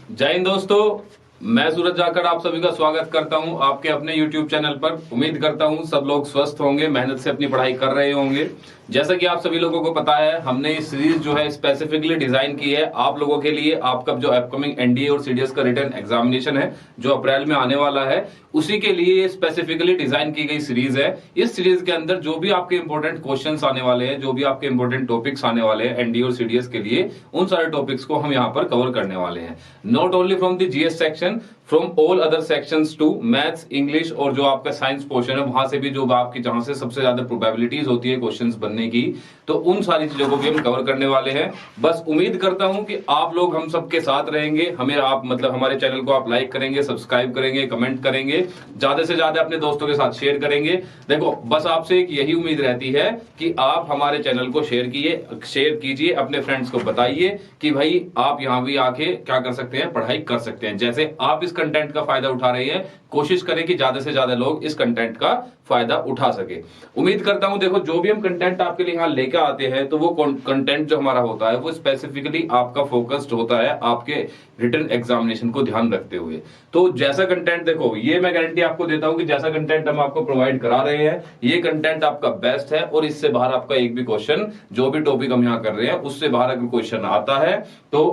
जय हिंद दोस्तों, मैं सूरज जाकर आप सभी का स्वागत करता हूं आपके अपने YouTube चैनल पर। उम्मीद करता हूं सब लोग स्वस्थ होंगे, मेहनत से अपनी पढ़ाई कर रहे होंगे। जैसा कि आप सभी लोगों को पता है, हमने इस सीरीज जो है स्पेसिफिकली डिजाइन की है आप लोगों के लिए। आपका जो अपकमिंग एनडीए और सीडीएस का रिटन एग्जामिनेशन है जो अप्रैल में आने वाला है, उसी के लिए स्पेसिफिकली डिजाइन की गई सीरीज है। इस सीरीज के अंदर जो भी आपके इंपॉर्टेंट क्वेश्चंस आने वाले हैं, जो भी आपके इंपॉर्टेंट टॉपिक्स आने वाले हैं एनडीए और सीडीएस के लिए, उन सारे टॉपिक्स को हम यहाँ पर कवर करने वाले हैं। Not only from the GS section, from all other sections to maths, English और जो आपका साइंस पोर्शन है वहां से भी, जो आपकी जहां से सबसे ज्यादा प्रोबेबिलिटीज होती है क्वेश्चंस बनने की, तो उन सारी चीजों को भी हम कवर करने वाले हैं। बस उम्मीद करता हूं कि आप लोग हम सबके साथ रहेंगे। हमें आप हमारे चैनल को आप लाइक करेंगे, सब्सक्राइब करेंगे, कमेंट करेंगे, ज्यादा से ज्यादा अपने दोस्तों के साथ शेयर करेंगे। देखो, बस आपसे एक यही उम्मीद रहती है कि आप हमारे चैनल को शेयर कीजिए, अपने फ्रेंड्स को बताइए कि भाई आप यहाँ भी आके क्या कर सकते हैं, पढ़ाई कर सकते हैं। जैसे आप इस कंटेंट का फायदा उठा रहे हैं, कोशिश करें कि ज्यादा से ज्यादा लोग इस कंटेंट का फायदा उठा सके। उम्मीद करता हूं, देखो जो भी हम कंटेंट आपके लिए यहां लेकर आते हैं, तो वो कंटेंट जो हमारा होता है वो स्पेसिफिकली आपका फोकस्ड होता है आपके रिटन एग्जामिनेशन को ध्यान रखते हुए। तो जैसा कंटेंट, देखो ये मैं गारंटी आपको देता हूं कि जैसा कंटेंट हम आपको प्रोवाइड करा रहे हैं, ये कंटेंट आपका बेस्ट है और इससे बाहर आपका एक भी क्वेश्चन, जो भी टॉपिक हम यहाँ कर रहे हैं उससे बाहर अगर क्वेश्चन आता है, तो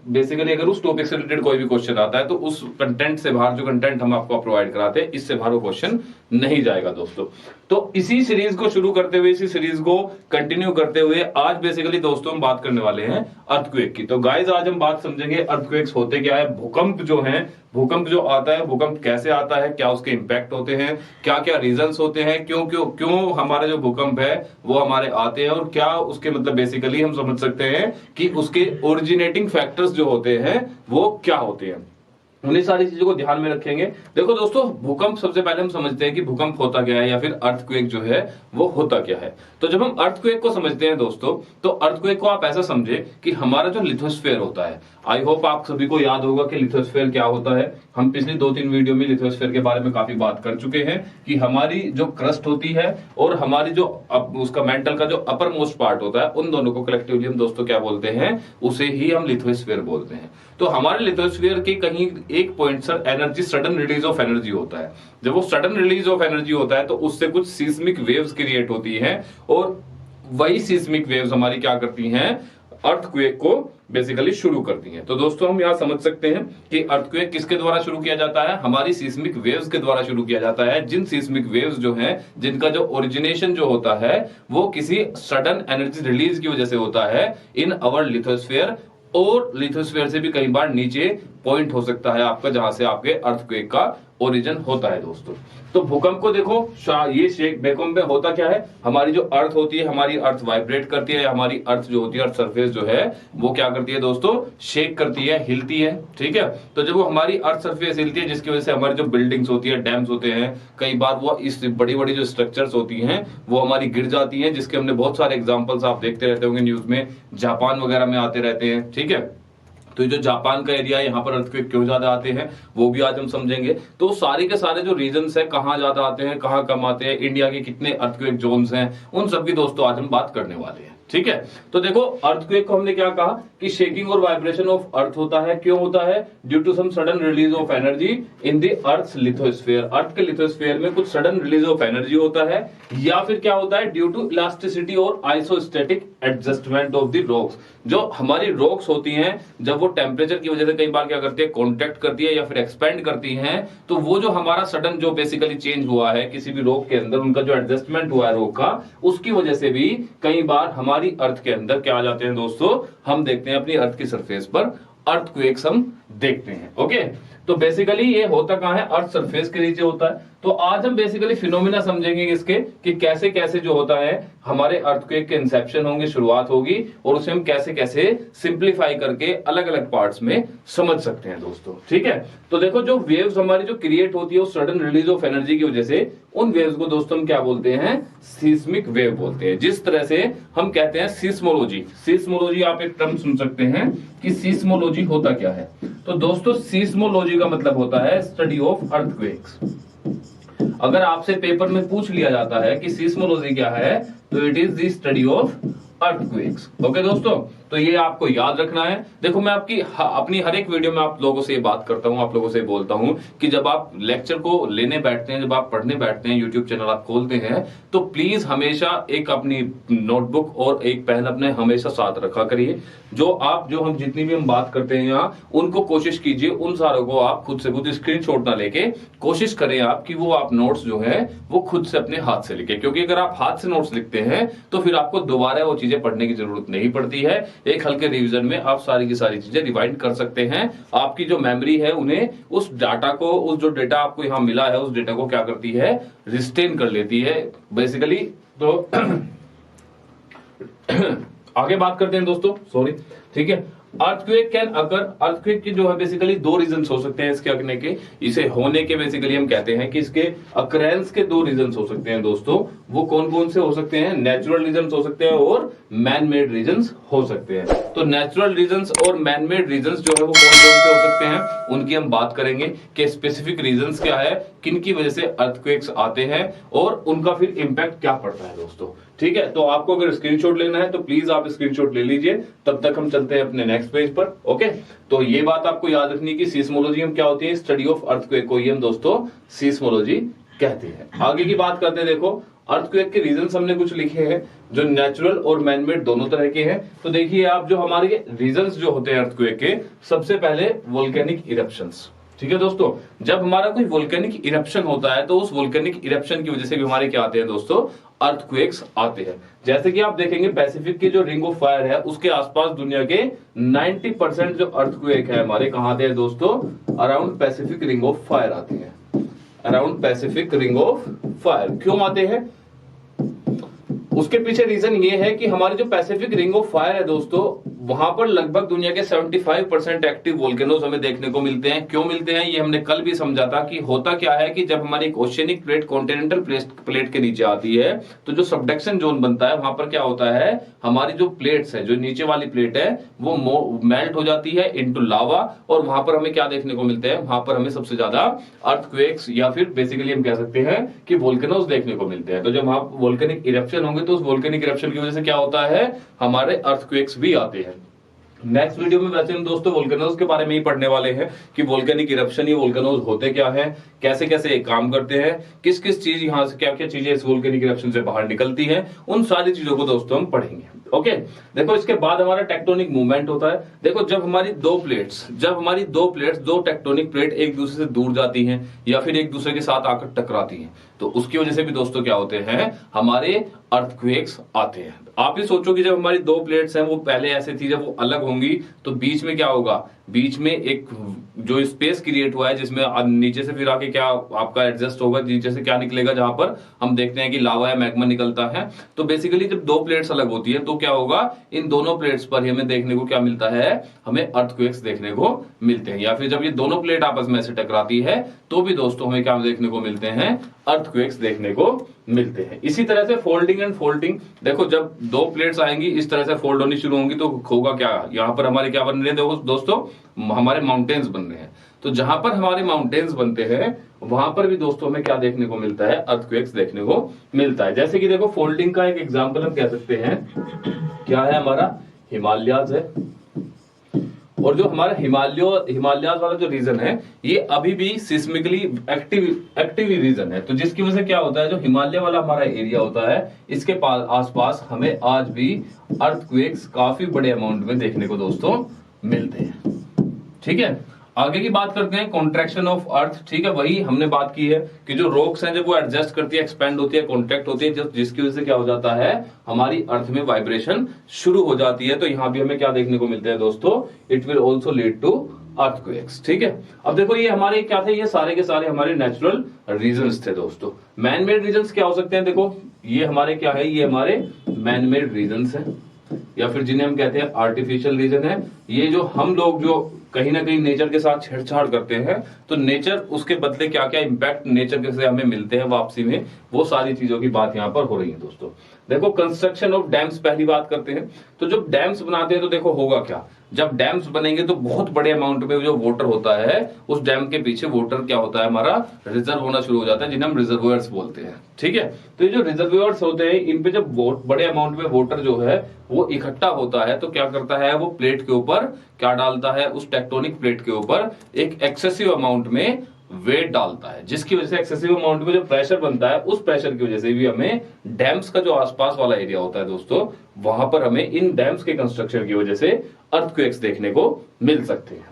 बेसिकली अगर उस टॉपिक से रिलेटेड कोई भी क्वेश्चन आता है, तो उस कंटेंट से बाहर जो कंटेंट हम आपको प्रोवाइड कराते हैं, इससे बाहर वो क्वेश्चन नहीं जाएगा दोस्तों। तो इसी सीरीज को शुरू करते हुए, इसी सीरीज को कंटिन्यू करते हुए, आज बेसिकली दोस्तों हम बात करने वाले हैं अर्थक्वेक की। तो गाइस, आज हम बात समझेंगे अर्थक्वेक्स होते क्या है, भूकंप जो है, भूकंप जो आता है, भूकंप कैसे आता है, क्या उसके इंपैक्ट होते हैं, क्या क्या रीजंस होते हैं, क्यों हमारे जो भूकंप है वो हमारे आते हैं, और क्या उसके बेसिकली हम समझ सकते हैं कि उसके ओरिजिनेटिंग फैक्टर्स जो होते हैं वो क्या होते हैं। उन्हीं सारी चीजों को ध्यान में रखेंगे। देखो दोस्तों, भूकंप सबसे पहले हम समझते हैं कि भूकंप होता क्या है, या फिर अर्थक्वेक जो है वो होता क्या है। तो जब हम अर्थक्वेक को समझते हैं दोस्तों, तो अर्थक्वेक को आप ऐसा समझे कि हमारा जो लिथोस्फीयर होता है, आई होप आप सभी को याद होगा कि लिथोस्फीयर क्या होता है। हम पिछली 2-3 वीडियो में लिथोस्फीयर के बारे में काफी बात कर चुके हैं कि हमारी जो क्रस्ट होती है और हमारी जो उसका मेंटल का जो अपर मोस्ट पार्ट होता है, उन दोनों को कलेक्टिवली हम दोस्तों क्या बोलते हैं, उसे ही हम लिथोस्फीयर बोलते हैं। तो हमारे लिथोस्फीयर की कहीं एक point sir energy, sudden release of energy होता है। जब वो सडन रिलीज ऑफ एनर्जी होता है, तो उससे कुछ सीस्मिक वेव्स क्रिएट होती हैं, और वही सीस्मिक वेव्स हमारी क्या करती हैं, अर्थक्वेक को बेसिकली शुरू करती हैं। तो दोस्तों, हम यहां समझ सकते हैं कि अर्थक्वेक किसके द्वारा शुरू किया जाता है, हमारी सीस्मिक वेव्स के द्वारा शुरू किया जाता है। जिन सीस्मिक वेव्स जो हैं, जिनका जो ओरिजिनेशन जो होता है वो किसी सडन एनर्जी रिलीज की वजह से होता है इन अवर लिथोस्फीयर, और लिथोस्फीयर से भी कई बार नीचे पॉइंट हो सकता है आपका, जहां से आपके अर्थक्वेक का ओरिजिन होता है दोस्तों। तो भूकंप को देखो, ये शेक भूकंप में होता क्या है, हमारी जो अर्थ होती है, हमारी अर्थ वाइब्रेट करती है, हमारी अर्थ जो होती है, अर्थ सरफेस जो है वो क्या करती है दोस्तों, शेक करती है, हिलती है। ठीक है, तो जब वो हमारी अर्थ सरफेस हिलती है, जिसकी वजह से हमारी जो बिल्डिंग्स होती है, डैम्स होते हैं, कई बार वो इस बड़ी बड़ी जो स्ट्रक्चर्स होती हैं वो हमारी गिर जाती हैं, जिसके हमने बहुत सारे एग्जाम्पल्स आप देखते रहते होंगे न्यूज में, जापान वगैरह में आते रहते हैं। ठीक है, तो जो जापान का एरिया है, यहाँ पर अर्थक्वेक क्यों ज्यादा आते हैं वो भी आज हम समझेंगे। तो सारे के सारे जो रीजंस है, कहाँ ज्यादा आते हैं, कहाँ कम आते हैं, इंडिया के कितने अर्थक्वेक जोन्स हैं, उन सब की दोस्तों आज हम बात करने वाले हैं। ठीक है, तो देखो अर्थक्वेक को हमने क्या कहा कि शेकिंग और वाइब्रेशन ऑफ अर्थ होता है। क्यों होता है, due to some sudden release of energy in the earth lithosphere. Earth के लिथोस्फीयर में कुछ सडन रिलीज ऑफ एनर्जी होता है, या फिर क्या होता है, ड्यू टू इलास्टिसिटी और isostatic adjustment of the rocks. जो हमारी रॉक्स होती हैं, जब वो टेम्परेचर की वजह से कई बार क्या करती है, कॉन्टेक्ट करती है या फिर एक्सपेंड करती हैं, तो वो जो हमारा सडन जो बेसिकली चेंज हुआ है किसी भी रॉक के अंदर, उनका जो एडजस्टमेंट हुआ है रॉक का, उसकी वजह से भी कई बार हमारी अर्थ के अंदर क्या आ जाते हैं दोस्तों, हम देखते हैं अपनी अर्थ की सरफेस पर अर्थक्वेक्स हम देखते हैं। ओके, तो बेसिकली ये होता कहां है, अर्थ सरफेस के नीचे होता है। तो आज हम बेसिकली फिनोमिना समझेंगे इसके कि कैसे कैसे जो होता है हमारे अर्थक्वेक के इंसेप्शन होंगे, शुरुआत होगी, और उसे हम कैसे कैसे सिंप्लीफाई करके अलग अलग पार्ट्स में समझ सकते हैं दोस्तों। ठीक है, तो देखो जो वेव्स हमारी जो क्रिएट होती है सडन रिलीज ऑफ एनर्जी की वजह से, उन वेव्स को दोस्तों हम क्या बोलते हैं, सीस्मिक वेव बोलते हैं। जिस तरह से हम कहते हैं सीस्मोलॉजी, सीस्मोलॉजी आप एक टर्म सुन सकते हैं कि सीस्मोलॉजी होता क्या है। तो दोस्तों सीस्मोलॉजी का मतलब होता है स्टडी ऑफ अर्थक्वेक्स। अगर आपसे पेपर में पूछ लिया जाता है कि सीस्मोलॉजी क्या है, तो it is the study of earthquakes. Okay दोस्तों, तो ये आपको याद रखना है। देखो मैं अपनी हर एक वीडियो में आप लोगों से ये बात करता हूं, आप लोगों से बोलता हूं कि जब आप लेक्चर को लेने बैठते हैं, जब आप पढ़ने बैठते हैं, यूट्यूब चैनल आप खोलते हैं, तो प्लीज हमेशा एक अपनी नोटबुक और एक पेन अपने हमेशा साथ रखा करिए। जो हम जितनी भी हम बात करते हैं यहाँ, उनको कोशिश कीजिए उन सारों को आप खुद से खुद स्क्रीनशॉट ना लेके कोशिश करें आप कि वो आप नोट्स जो है वो खुद से अपने हाथ से लिखे, क्योंकि अगर आप हाथ से नोट्स लिखते हैं तो फिर आपको दोबारा वो चीजें पढ़ने की जरूरत नहीं पड़ती है। एक हल्के रिवीजन में आप सारी की सारी चीजें रिवाइंड कर सकते हैं। आपकी जो मेमोरी है उन्हें उस डाटा को, उस जो डेटा आपको यहाँ मिला है उस डेटा को क्या करती है, रिस्टेन कर लेती है बेसिकली। तो आगे बात करते हैं दोस्तों, सॉरी, ठीक है। अर्थक्वेक कैन अकर, अर्थक्वेक की जो है बेसिकली दो रीजंस हो सकते हैं इसके अगने के, इसे होने के बेसिकली हम कहते हैं कि इसके अकरेंस के दो रीजंस हो सकते हैं दोस्तों। वो कौन कौन से हो सकते हैं? नेचुरल रीजंस हो सकते हैं और मैन मेड रीजंस हो सकते हैं। तो नेचुरल रीजंस और मैन मेड रीजंस जो है वो कौन कौन से हो सकते हैं, उनकी हम बात करेंगे कि स्पेसिफिक रीजंस क्या है, किन की वजह से अर्थक्वेक्स आते हैं और उनका फिर इंपैक्ट क्या पड़ता है दोस्तों। ठीक है, तो आपको अगर स्क्रीनशॉट लेना है तो प्लीज आप स्क्रीनशॉट ले लीजिए, तब तक हम चलते हैं अपने नेक्स्ट पेज पर। ओके, तो ये बात आपको याद रखनी कि सीस्मोलॉजी हम क्या होती है, स्टडी ऑफ अर्थक्वेक को ही हम दोस्तों सीस्मोलॉजी कहते हैं। आगे की बात करते हैं। देखो अर्थक्वेक के रीजंस हमने कुछ लिखे हैं जो नेचुरल और मैनमेड दोनों तरह के हैं। तो देखिए आप, जो हमारे रीजंस जो होते हैं अर्थक्वेक के, सबसे पहले वोल्केनिक इरप्शंस। ठीक है दोस्तों, जब हमारा कोई वोल्केनिक इरप्शन होता है तो उस वोल्केनिक इरप्शन की वजह से भी हमारे क्या आते हैं दोस्तों, अर्थक्वेक्स आते हैं। जैसे कि आप देखेंगे पैसिफिक की जो रिंग ऑफ फायर है उसके आसपास दुनिया के 90% जो अर्थक्वेक है हमारे कहां आते हैं दोस्तों, around Pacific ring of fire आती है। Around Pacific ring of fire क्यों आते हैं, उसके पीछे रीजन ये है कि हमारे जो पैसिफिक रिंग ऑफ फायर है दोस्तों, वहां पर लगभग दुनिया के 75% एक्टिव वोल्केनोज हमें देखने को मिलते हैं। क्यों मिलते हैं ये हमने कल भी समझा था कि होता क्या है कि जब हमारी ओशियनिक प्लेट कॉन्टिनेंटल प्लेट के नीचे आती है तो जो सबडक्शन जोन बनता है वहां पर क्या होता है, हमारी जो प्लेट्स है, जो नीचे वाली प्लेट है वो मेल्ट हो जाती है इनटू लावा, और वहां पर हमें क्या देखने को मिलते हैं, वहां पर हमें सबसे ज्यादा अर्थक्वेक्स या फिर बेसिकली हम कह सकते हैं कि वोल्केनोज देखने को मिलते हैं। तो जब वहां वोल्केनिक इरप्शन होंगे तो उस वोल्केनिक इरप्शन की वजह से क्या होता है, हमारे अर्थक्वेक्स भी आते हैं। नेक्स्ट वीडियो में वैसे हम दोस्तों वोल्केनोज के बारे में ही पढ़ने वाले हैं कि वोल्केनिक इरप्शन या वोल्केनोज होते क्या हैं, कैसे कैसे काम करते हैं, किस किस चीज यहां से क्या क्या चीजें इस वोल्केनिक इरप्शन से बाहर निकलती हैं, उन सारी चीजों को दोस्तों हम पढ़ेंगे। ओके, देखो इसके बाद हमारा टेक्टोनिक मूवमेंट होता है। देखो जब हमारी दो प्लेट्स दो टेक्टोनिक प्लेट एक दूसरे से दूर जाती हैं या फिर एक दूसरे के साथ आकर टकराती हैं, तो उसकी वजह से भी दोस्तों क्या होते हैं, हमारे अर्थक्वेक्स आते हैं। आप ही सोचो कि जब हमारी दो प्लेट्स हैं वो पहले ऐसे थी, जब वो अलग होंगी तो बीच में क्या होगा, बीच में एक जो स्पेस क्रिएट हुआ है जिसमें नीचे से फिर आके क्या आपका एडजस्ट होगा, नीचे से क्या निकलेगा, जहां पर हम देखते हैं कि लावा या मैग्मा निकलता है। तो बेसिकली जब दो प्लेट्स अलग होती है तो क्या होगा, इन दोनों प्लेट्स पर हमें देखने को क्या मिलता है, हमें अर्थक्वेक्स देखने को मिलते हैं। या फिर जब ये दोनों प्लेट आपस में से टकराती है तो भी दोस्तों हमें क्या देखने को मिलते हैं, अर्थक्वेक्स देखने को मिलते हैं। इसी तरह से फोल्डिंग एंड फोल्डिंग, देखो जब दो प्लेट्स आएंगी इस तरह से फोल्ड होनी शुरू होंगी तो होगा क्या, यहाँ पर हमारे क्या बन रहे हैं दोस्तों, हमारे माउंटेन्स बन रहे हैं। तो जहां पर हमारे माउंटेन्स बनते हैं वहां पर भी दोस्तों हमें क्या देखने को मिलता है, अर्थक्वेक्स देखने को मिलता है। जैसे कि देखो फोल्डिंग का एक एग्जांपल हम कह सकते हैं, क्या है, हमारा हिमालयाज है। और जो हमारा हिमालयाज वाला जो रीजन है ये अभी भी सिस्मिकली एक्टिव रीजन है। तो जिसकी वजह से क्या होता है, जो हिमालय वाला हमारा एरिया होता है इसके आसपास हमें आज भी अर्थक्वेक्स काफी बड़े अमाउंट में देखने को दोस्तों मिलते हैं। ठीक है, आगे की बात करते हैं कॉन्ट्रैक्शन ऑफ अर्थ। ठीक है, वही हमने बात की है कि जो रॉक्स हैं जब वो एडजस्ट करती है, एक्सपेंड होती है, कॉन्ट्रैक्ट होती है, जिसकी वजह से क्या हो जाता है, हमारी अर्थ में वाइब्रेशन शुरू हो जाती है। तो यहां भी हमें क्या देखने को मिलते हैं दोस्तों, it will also lead to earthquakes. ठीक है, अब देखो ये हमारे क्या थे, ये सारे के सारे हमारे नेचुरल रीजंस थे दोस्तों। मैन मेड रीजंस क्या हो सकते हैं, देखो ये हमारे क्या है, ये हमारे मैन मेड रीजंस है या फिर जिन्हें हम कहते हैं आर्टिफिशियल रीजन है। ये जो हम लोग जो कहीं ना कहीं नेचर के साथ छेड़छाड़ करते हैं तो नेचर उसके बदले क्या क्या इंपैक्ट नेचर से हमें मिलते हैं वापसी में, वो सारी चीजों की बात यहाँ पर हो रही है दोस्तों। देखो कंस्ट्रक्शन ऑफ डैम्स पहली बात करते हैं। तो जब डैम्स बनाते हैं तो देखो होगा क्या, जब डैम्स बनेंगे तो बहुत बड़े अमाउंट में जो वाटर होता है उस डैम के पीछे वाटर क्या होता है हमारा रिजर्व होना शुरू हो जाता है, जिन्हें हम रिजर्वोयर्स बोलते हैं। ठीक है, तो ये जो रिजर्वोयर्स होते हैं इन पे जब बड़े अमाउंट में वाटर जो है वो इकट्ठा होता है तो क्या करता है वो प्लेट के ऊपर क्या डालता है, उस टेक्टोनिक प्लेट के ऊपर एक एक्सेसिव अमाउंट में वेट डालता है, जिसकी वजह से एक्सेसिव अमाउंट में जो प्रेशर बनता है उस प्रेशर की वजह से भी हमें डैम्स का जो आसपास वाला एरिया होता है दोस्तों, वहां पर हमें इन डैम्स के कंस्ट्रक्शन की वजह से अर्थक्वेक्स देखने को मिल सकते हैं।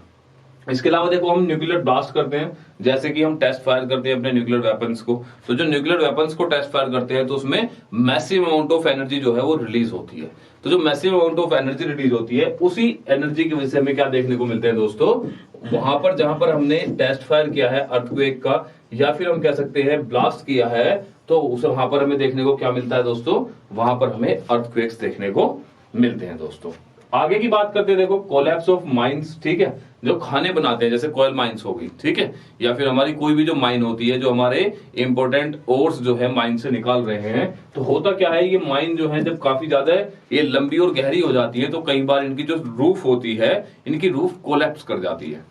इसके अलावा देखो हम न्यूक्लियर ब्लास्ट करते हैं, जैसे कि हम टेस्ट फायर करते हैं अपने न्यूक्लियर वेपन्स को, तो जो न्यूक्लियर वेपन्स को टेस्ट फायर करते हैं तो उसमें मैसिव अमाउंट ऑफ एनर्जी जो है वो रिलीज होती है। तो जो massive amount of energy release होती है उसी एनर्जी की वजह से हमें क्या देखने को मिलते हैं दोस्तों, वहां पर जहां पर हमने टेस्ट फायर किया है अर्थक्वेक का या फिर हम कह सकते हैं ब्लास्ट किया है, तो उस वहां पर हमें देखने को क्या मिलता है दोस्तों, वहां पर हमें अर्थक्वेक्स देखने को मिलते हैं दोस्तों। आगे की बात करते हैं, देखो कोलैप्स ऑफ माइंस। ठीक है, जो खाने बनाते हैं जैसे कोयल माइंस होगी, ठीक है, या फिर हमारी कोई भी जो माइन होती है, जो हमारे इंपोर्टेंट ओर्स जो है माइन से निकाल रहे हैं, तो होता क्या है ये माइन जो है जब काफी ज्यादा ये लंबी और गहरी हो जाती है तो कई बार इनकी जो रूफ होती है इनकी रूफ कोलैप्स कर जाती है।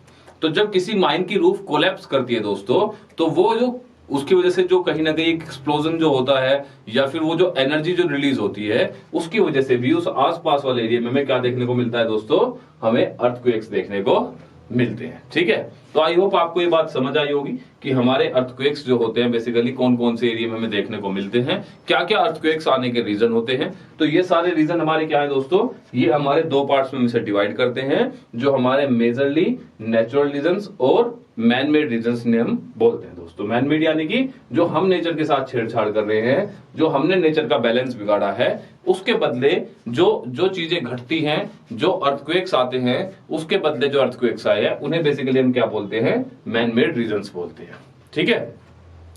तो जब किसी माइन की रूफ कोलैप्स करती है दोस्तों, तो वो जो उसकी वजह से जो कहीं ना कहीं एक एक्सप्लोजन जो होता है या फिर वो जो एनर्जी जो रिलीज होती है उसकी वजह से भी उस आसपास वाले एरिया में हमें क्या देखने को मिलता है दोस्तों, हमें अर्थक्वेक्स देखने को मिलते हैं। ठीक है, तो आई होप आपको ये बात समझ आई होगी कि हमारे अर्थक्वेक्स जो होते हैं बेसिकली कौन कौन से एरिया में हमें देखने को मिलते हैं, क्या क्या अर्थक्वेक्स आने के रीजन होते हैं। तो ये सारे रीजन हमारे क्या है दोस्तों, ये हमारे दो पार्ट्स में इसे डिवाइड करते हैं, जो हमारे मेजरली नेचुरल रीजंस और मैन मेड रीजंस ने हम बोलते हैं दोस्तों। मैन मेड यानी कि जो हम नेचर के साथ छेड़छाड़ कर रहे हैं, जो हमने नेचर का बैलेंस बिगाड़ा है, उसके बदले जो चीजें घटती हैं, जो अर्थक्वेक्स आते हैं, उसके बदले जो अर्थक्वेक्स आए हैं उन्हें बेसिकली हम क्या बोलते हैं, मैन मेड रीजंस बोलते हैं। ठीक है,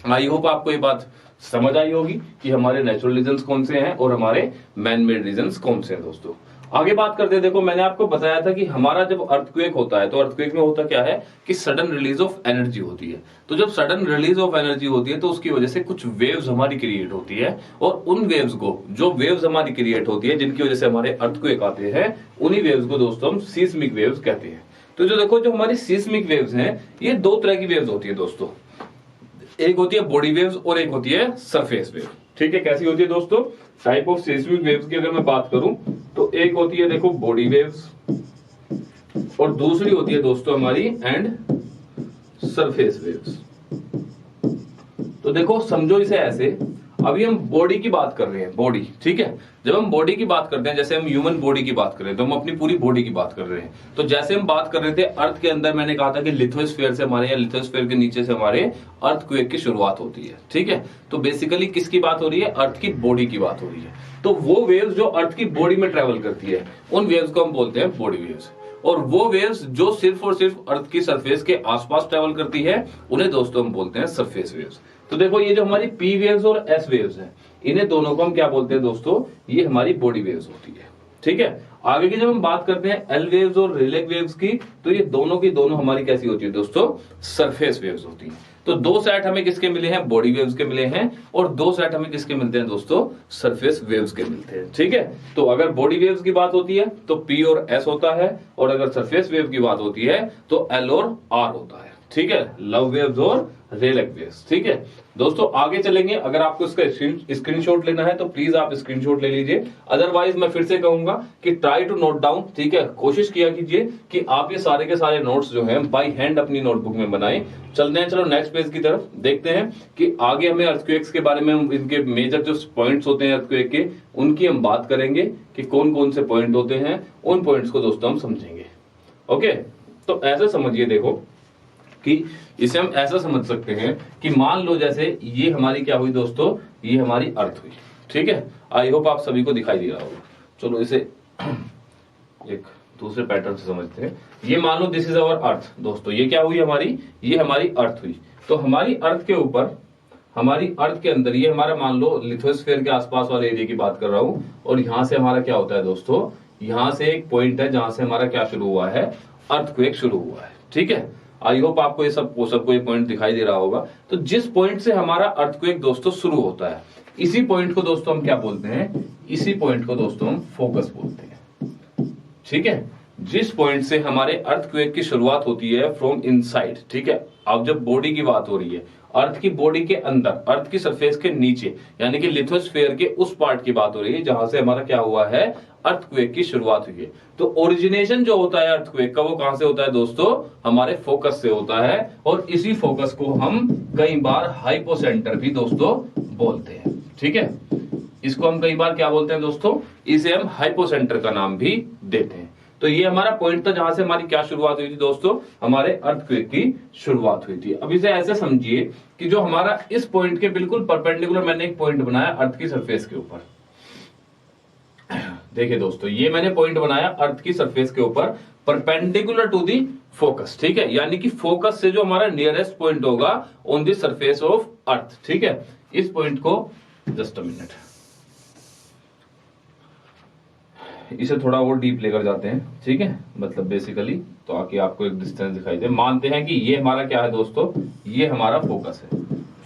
आई होप आपको ये बात समझ आई होगी कि हमारे नेचुरल रीजंस कौन से हैं और हमारे मैन मेड रीजंस कौन से हैं दोस्तों। आगे बात करते हैं, देखो मैंने आपको बताया था कि हमारा जब अर्थक्वेक होता है तो अर्थक्वेक में होता क्या है कि सडन रिलीज ऑफ एनर्जी होती है। तो जब सडन रिलीज ऑफ एनर्जी होती है तो उसकी वजह से कुछ वेव्स हमारी क्रिएट होती है, और उन वेव्स को, जो वेव्स हमारी क्रिएट होती है जिनकी वजह से हमारे अर्थक्वेक आते हैं, उन्हीं वेव्स को दोस्तों हम सीस्मिक वेव्स कहते हैं। तो जो देखो जो हमारी सीस्मिक वेव्स हैं, ये दो तरह की वेव्स होती है दोस्तों, एक होती है बॉडी वेव्स और एक होती है सरफेस वेव। ठीक है, कैसी होती है दोस्तों, टाइप ऑफ सीस्मिक वेव्स की अगर मैं बात करूं तो एक होती है देखो बॉडी वेव्स और दूसरी होती है दोस्तों हमारी एंड सरफेस वेव्स। तो देखो समझो इसे ऐसे, अभी हम बॉडी की बात कर रहे हैं, बॉडी, ठीक है, जब हम बॉडी की बात करते हैं, जैसे हम ह्यूमन बॉडी की बात कर रहे हैं तो हम अपनी पूरी बॉडी की बात कर रहे हैं। तो जैसे हम बात कर रहे थे अर्थ के अंदर, मैंने कहा था कि लिथोस्फीयर से हमारे या लिथोस्फीयर के नीचे से हमारे अर्थक्वेक की शुरुआत होती है। ठीक है, तो बेसिकली किसकी बात हो रही है, अर्थ की बॉडी की बात हो रही है। तो वो वेव्स जो अर्थ की बॉडी में ट्रेवल करती है उन वेव्स को हम बोलते हैं बॉडी वेव्स, और वो वेव्स जो सिर्फ और सिर्फ अर्थ की सरफेस के आसपास ट्रेवल करती है उन्हें दोस्तों हम बोलते हैं सरफेस वेव्स। तो देखो ये जो हमारी पी वेव्स और एस वेव्स हैं, इन्हें दोनों को हम क्या बोलते हैं दोस्तों, ये हमारी बॉडी वेव्स होती है। ठीक है, आगे की जब हम बात करते हैं एल वेव्स और रिलेक वेव्स की, तो ये दोनों की दोनों हमारी कैसी होती है दोस्तों, सरफेस वेव्स होती है। तो दो सेट हमें किसके मिले हैं, बॉडी वेव्स के मिले हैं, और दो सेट हमें किसके मिलते हैं दोस्तों, सरफेस वेव्स के मिलते हैं। ठीक है, तो अगर बॉडी वेव्स की बात होती है तो पी और एस होता है, और अगर सरफेस वेव की बात होती है तो एल और आर होता है। ठीक है, लव वेव्स और रेलेक वेव्स। ठीक है दोस्तों, आगे चलेंगे। अगर आपको इसका स्क्रीनशॉट लेना है तो प्लीज आप स्क्रीनशॉट ले लीजिए, अदरवाइज मैं फिर से कहूंगा कि ट्राई टू नोट डाउन। ठीक है, कोशिश किया कीजिए कि आप ये सारे के सारे नोट्स जो हैं बाय हैंड अपनी नोटबुक में बनाएं। चलते हैं, चलो नेक्स्ट पेज की तरफ देखते हैं कि आगे हमें अर्थक्वेक्स के बारे में, इनके मेजर जो पॉइंट्स होते हैं अर्थक्वेक के, उनकी हम बात करेंगे कि कौन कौन से पॉइंट होते हैं, उन पॉइंट्स को दोस्तों हम समझेंगे। ओके, तो ऐसे समझिए देखो कि इसे हम ऐसा समझ सकते हैं कि मान लो जैसे ये हमारी क्या हुई दोस्तों, ये हमारी अर्थ हुई। ठीक है, आई होप आप सभी को दिखाई दे रहा होगा। चलो इसे एक दूसरे पैटर्न से समझते हैं। ये मान लो दिस इज अवर अर्थ दोस्तों, ये क्या हुई हमारी, ये हमारी अर्थ हुई। तो हमारी अर्थ के ऊपर, हमारी अर्थ के अंदर, ये हमारा मान लो लिथोस्फीयर के आसपास वाले एरिया की बात कर रहा हूं, और यहां से हमारा क्या होता है दोस्तों, यहां से एक पॉइंट है जहां से हमारा क्या शुरू हुआ है, अर्थक्वेक शुरू हुआ है। ठीक है, आई होप आपको ये सबको ये पॉइंट दिखाई दे रहा होगा। तो जिस पॉइंट से हमारा अर्थक्वेक दोस्तों शुरू होता है, इसी पॉइंट को दोस्तों हम क्या बोलते हैं, इसी पॉइंट को दोस्तों हम फोकस बोलते हैं। ठीक है, जिस पॉइंट से हमारे अर्थक्वेक की शुरुआत होती है फ्रॉम इनसाइड, ठीक है। अब जब बॉडी की बात हो रही है, अर्थ की बॉडी के अंदर, अर्थ की सरफेस के नीचे, यानी कि लिथोस्फीयर के उस पार्ट की बात हो रही है जहां से हमारा क्या हुआ है, अर्थक्वेक की शुरुआत हुई है। तो ओरिजिनेशन जो होता है अर्थक्वेक का, वो कहां से होता है दोस्तों, हमारे फोकस से होता है। और इसी फोकस को हम कई बार हाइपोसेंटर भी दोस्तों बोलते हैं, ठीक है। इसको हम कई बार क्या बोलते हैं दोस्तों, इसे हम हाइपोसेंटर का नाम भी देते हैं। तो ये हमारा पॉइंट था जहां से हमारी क्या शुरुआत हुई थी दोस्तों, हमारे अर्थक्वेक की शुरुआत हुई थी। अब इसे ऐसे समझिए कि जो हमारा इस पॉइंट के बिल्कुल परपेंडिकुलर मैंने एक पॉइंट बनाया अर्थ की सरफेस के ऊपर। देखिए दोस्तों, ये मैंने पॉइंट बनाया अर्थ की सरफेस के ऊपर परपेंडिकुलर टू दी फोकस, ठीक है। यानी कि फोकस से जो हमारा नियरेस्ट पॉइंट होगा ऑन दी सरफेस ऑफ अर्थ, ठीक है। इस पॉइंट को जस्ट अ मिनट, इसे थोड़ा और डीप लेकर जाते हैं, ठीक है। मतलब बेसिकली तो आके आपको एक डिस्टेंस दिखाई दे। मानते हैं कि ये हमारा क्या है दोस्तों, ये हमारा फोकस है।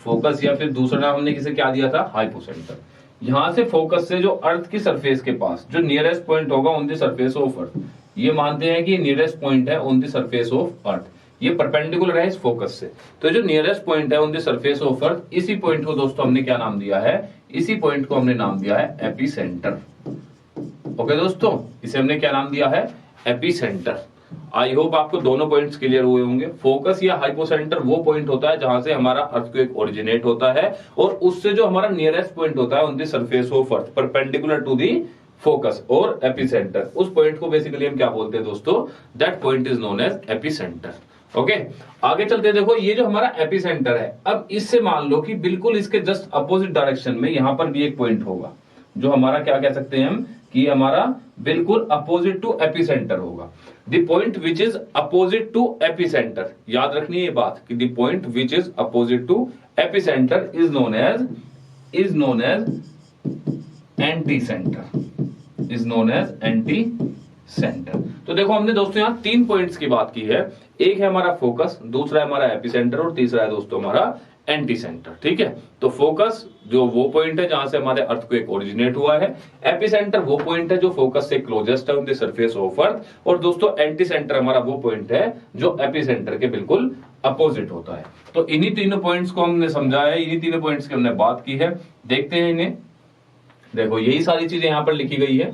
फोकस या फिर दूसरा नाम हमने किसे क्या दिया था, हाइपोसेंटर। यहां से फोकस से जो अर्थ की सरफेस के पास जो नियरेस्ट पॉइंट होगा ऑन द सरफेस ऑफ अर्थ, ये मानते हैं कि नियरेस्ट पॉइंट है ऑन द सरफेस ऑफ अर्थ, ये परपेंडिकुलर है इस फोकस से। तो जो नियरेस्ट पॉइंट है ऑन द सरफेस ऑफ अर्थ, इसी पॉइंट को दोस्तों हमने क्या नाम दिया है, इसी पॉइंट को हमने नाम दिया है एपिसेंटर। ओके दोस्तों, इसे हमने क्या नाम दिया है, एपिसेंटर। आई होप आपको दोनों पॉइंट्स क्लियर हुए होंगे। फोकस या हाइपोसेंटर वो पॉइंट होता है जहां से हमारा अर्थक्वेक ओरिजिनेट होता है, और उससे जो हमारा नियरेस्ट पॉइंट होता है on the surface of earth perpendicular to the focus और एपिसेंटर, उस पॉइंट को बेसिकली हम क्या बोलते हैं दोस्तों, that point is known as epicentre. Okay, आगे चलते देखो, ये जो हमारा एपिसेंटर है, अब इससे मान लो कि बिल्कुल इसके जस्ट अपोजिट डायरेक्शन में यहां पर भी एक पॉइंट होगा जो हमारा क्या कह सकते हैं हम, कि हमारा बिल्कुल अपोजिट टू एपिसेंटर होगा। The point which is opposite to epicentre, याद रखनी है ये बात कि the point which is opposite to epicentre is known as anti centre, is known as anti centre. तो देखो हमने दोस्तों यहां 3 पॉइंट्स की बात की है, एक है हमारा फोकस, दूसरा है हमारा एपिसेंटर, और तीसरा है दोस्तों हमारा एंटी सेंटर, ठीक है। तो फोकस जो वो पॉइंट है जहां से हमारे अर्थक्वेक ओरिजिनेट हुआ है, एपिसेंटर वो पॉइंट है जो फोकस से क्लोजेस्ट है ऑन द सरफेस ऑफ अर्थ, और दोस्तों एंटी सेंटर हमारा वो पॉइंट है जो एपिसेंटर के बिल्कुल अपोजिट होता है। तो इन्हीं तीनों पॉइंट्स को हमने समझा है, इन्हीं तीनों पॉइंट्स की हमने बात की है। देखते हैं इन्हें, देखो यही सारी चीजें यहां पर लिखी गई है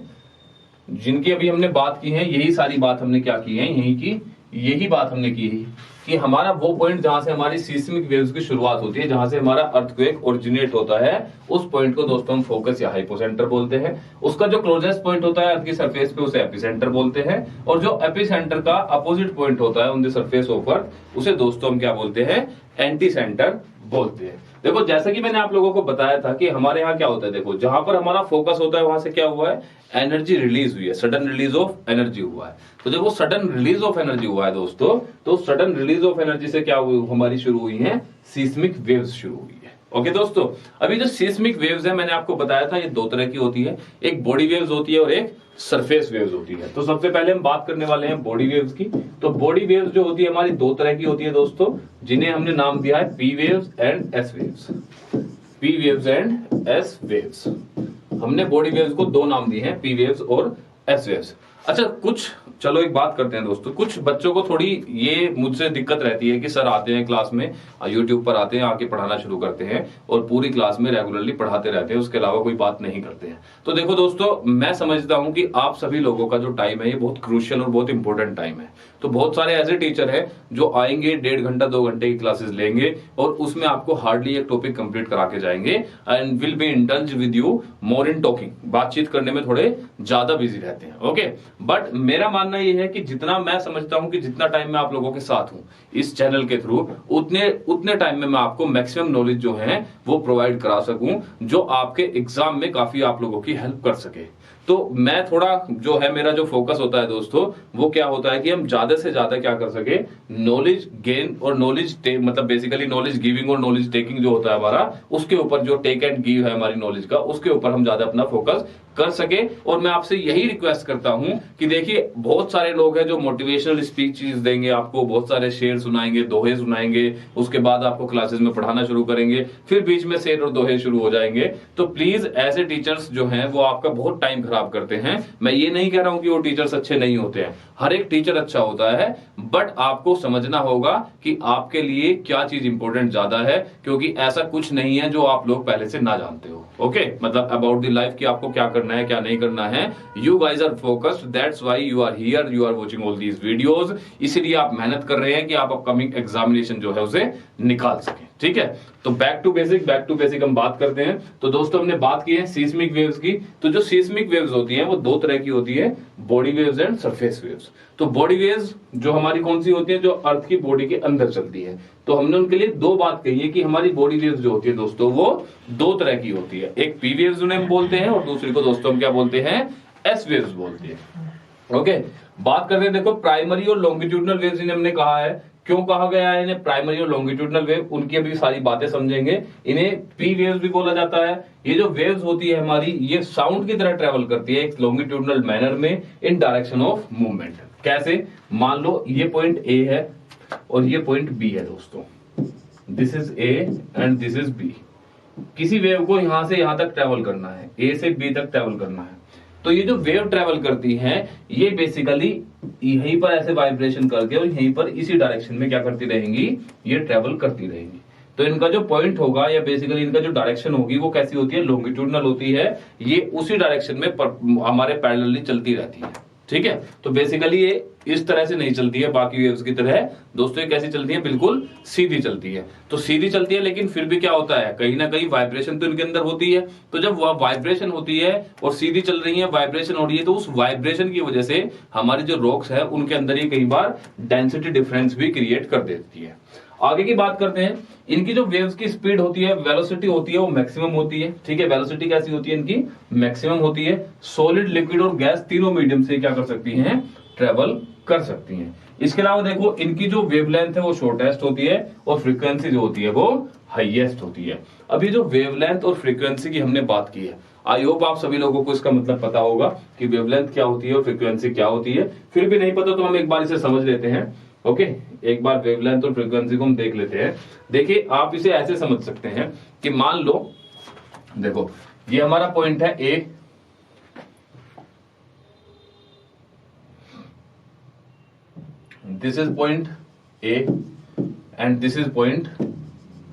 जिनकी अभी हमने बात की है, यही सारी बात हमने क्या की है, यही बात हमने की है कि हमारा वो पॉइंट जहां से हमारी सीस्मिक वेव्स की शुरुआत होती है, जहां से हमारा अर्थक्वेक ओरिजिनेट होता है, उस पॉइंट को दोस्तों हम फोकस या हाइपोसेंटर बोलते हैं। उसका जो क्लोजेस्ट पॉइंट होता है अर्थ की सरफेस पे, उसे एपिसेंटर बोलते हैं, और जो एपिसेंटर का अपोजिट पॉइंट होता है ऑन द सरफेस ऑफ अर्थ, उसे दोस्तों हम क्या बोलते हैं, एंटी सेंटर बोलते हैं। देखो जैसा कि मैंने आप लोगों को बताया था कि हमारे यहाँ क्या होता है, देखो जहां पर हमारा फोकस होता है वहां से क्या हुआ है, एनर्जी रिलीज हुई है, सडन रिलीज ऑफ एनर्जी हुआ है। तो जब वो सडन रिलीज ऑफ एनर्जी हुआ है दोस्तों, तो सडन रिलीज ऑफ एनर्जी से क्या हुई, हमारी शुरू हुई है सीस्मिक वेव्स शुरू हुई है। ओके दोस्तों, अभी जो सीस्मिक वेव्स है मैंने आपको बताया था ये 2 तरह की होती है, एक बॉडी वेव्स होती है और एक सरफेस वेव्स होती है। तो सबसे पहले हम बात करने वाले हैं बॉडी वेव्स की। तो बॉडी वेव्स जो होती है हमारी 2 तरह की होती है दोस्तों, जिन्हें हमने नाम दिया है P waves and S waves. P waves and S waves, हमने बॉडी वेव्स को 2 नाम दिए हैं, पी वेव्स और एस वेव्स। अच्छा, कुछ चलो एक बात करते हैं दोस्तों, कुछ बच्चों को थोड़ी ये मुझसे दिक्कत रहती है कि सर आते हैं क्लास में, यूट्यूब पर आते हैं, आके पढ़ाना शुरू करते हैं और पूरी क्लास में रेगुलरली पढ़ाते रहते हैं, उसके अलावा कोई बात नहीं करते हैं। तो देखो दोस्तों, मैं समझता हूं कि आप सभी लोगों का जो टाइम है ये बहुत क्रूशियल और बहुत इंपॉर्टेंट टाइम है। तो बहुत सारे ऐसे टीचर हैं जो आएंगे, 1.5 घंटा 2 घंटे की क्लासेस लेंगे और उसमें आपको हार्डली एक टॉपिक कंप्लीट करा के जाएंगे and will be indulge with you more in talking, बातचीत करने में थोड़े ज्यादा बिजी रहते हैं। ओके, बट मेरा मानना ये है कि जितना मैं समझता हूं कि जितना टाइम मैं आप लोगों के साथ हूं इस चैनल के थ्रू, उतने टाइम में मैं आपको मैक्सिमम नॉलेज जो है वो प्रोवाइड करा सकूं, जो आपके एग्जाम में काफी आप लोगों की हेल्प कर सके। तो मैं थोड़ा जो है, मेरा जो फोकस होता है दोस्तों, वो क्या होता है कि हम ज्यादा से ज्यादा क्या कर सके, नॉलेज गेन और नॉलेज मतलब बेसिकली नॉलेज गिविंग और नॉलेज टेकिंग जो होता है हमारा, उसके ऊपर जो टेक एंड गिव है हमारी नॉलेज का, उसके ऊपर हम ज्यादा अपना फोकस कर सके। और मैं आपसे यही रिक्वेस्ट करता हूं कि देखिए बहुत सारे लोग हैं जो मोटिवेशनल स्पीचेस देंगे आपको, बहुत सारे शेर सुनाएंगे, दोहे सुनाएंगे, उसके बाद आपको क्लासेस में पढ़ाना शुरू करेंगे, फिर बीच में शेर और दोहे शुरू हो जाएंगे। तो प्लीज ऐसे टीचर्स जो हैं वो आपका बहुत टाइम खराब करते हैं। मैं ये नहीं कह रहा हूं कि वो टीचर्स अच्छे नहीं होते हैं, हर एक टीचर अच्छा होता है, बट आपको समझना होगा कि आपके लिए क्या चीज इंपॉर्टेंट ज्यादा है, क्योंकि ऐसा कुछ नहीं है जो आप लोग पहले से ना जानते हो। ओके, मतलब अबाउट द लाइफ कि आपको क्या करना है क्या नहीं करना है। You guys are focused, that's why you are here, you are watching all these videos. इसीलिए आप मेहनत कर रहे हैं कि आप अपकमिंग एग्जामिनेशन जो है उसे निकाल सकें। ठीक है, तो बैक टू बेसिक हम बात करते हैं। तो दोस्तों हमने बात की है सीस्मिक वेव्स की। तो जो सीस्मिक वेव्स होती हैं वो दो तरह की होती है, body waves and surface waves. तो बॉडी वेव्स जो हमारी कौन सी होती है, जो अर्थ की बॉडी के अंदर चलती है। तो हमने उनके लिए दो बात कही है कि हमारी बॉडी वेव्स जो होती है दोस्तों वो दो तरह की होती है, एक पी वेव्स उन्हें हम बोलते हैं और दूसरी को दोस्तों हम क्या बोलते हैं, एस वेव्स बोलते हैं। ओके, बात करते हैं, देखो प्राइमरी और लॉन्गिट्यूडनल वेव्स इन्हें हमने कहा है। क्यों कहा गया है इन्हें प्राइमरी और लॉन्गिट्यूडनल वेव, उनकी अभी सारी बातें समझेंगे। इन्हें पी वेव्स भी बोला जाता है। ये जो वेव्स होती है हमारी, ये साउंड की तरह ट्रेवल करती है एक लॉन्गिट्यूडनल मैनर में इन डायरेक्शन ऑफ मूवमेंट। कैसे, मान लो ये पॉइंट ए है और ये पॉइंट बी है दोस्तों, this is A and this is B. किसी वेव को यहां से यहां तक ट्रेवल करना है, ए से बी तक ट्रेवल करना है। तो ये जो वेव ट्रेवल करती हैं, ये बेसिकली यहीं पर ऐसे वाइब्रेशन करके और यहीं पर इसी डायरेक्शन में क्या करती रहेंगी, ये ट्रेवल करती रहेंगी। तो इनका जो पॉइंट होगा या बेसिकली इनका जो डायरेक्शन होगी वो कैसी होती है, लॉन्गिट्यूडनल होती है। ये उसी डायरेक्शन में हमारे पैरेलली चलती रहती है। ठीक है, तो बेसिकली ये इस तरह से नहीं चलती है बाकी वेव्स की तरह दोस्तों। ये कैसी चलती है, बिल्कुल सीधी चलती है। तो सीधी चलती है, लेकिन फिर भी क्या होता है, कहीं ना कहीं वाइब्रेशन तो इनके अंदर होती है। तो जब वह वाइब्रेशन होती है और सीधी चल रही है, वाइब्रेशन हो रही है, तो उस वाइब्रेशन की वजह से हमारी जो रॉक्स है उनके अंदर ये कई बार डेंसिटी डिफरेंस भी क्रिएट कर देती है। आगे की बात करते हैं, इनकी जो वेव्स की स्पीड होती है, वेलोसिटी होती है, वो मैक्सिमम होती है। ठीक है, वेलोसिटी कैसी होती है इनकी, मैक्सिमम होती है। सॉलिड, लिक्विड और गैस तीनों मीडियम से क्या कर सकती हैं, ट्रेवल कर सकती हैं। इसके अलावा देखो इनकी जो वेवलेंथ है वो शॉर्टेस्ट होती है और फ्रीक्वेंसी जो होती है वो हाईएस्ट होती है। अभी जो वेवलेंथ और फ्रीक्वेंसी की हमने बात की है, आई होप आप सभी लोगों को इसका मतलब पता होगा कि वेवलेंथ क्या होती है और फ्रीक्वेंसी क्या होती है। फिर भी नहीं पता तो हम एक बार इसे समझ लेते हैं। ओके, एक बार वेवलेंथ और फ्रीक्वेंसी को हम देख लेते हैं। देखिए आप इसे ऐसे समझ सकते हैं कि मान लो, देखो ये हमारा पॉइंट है A, this is point A and this is point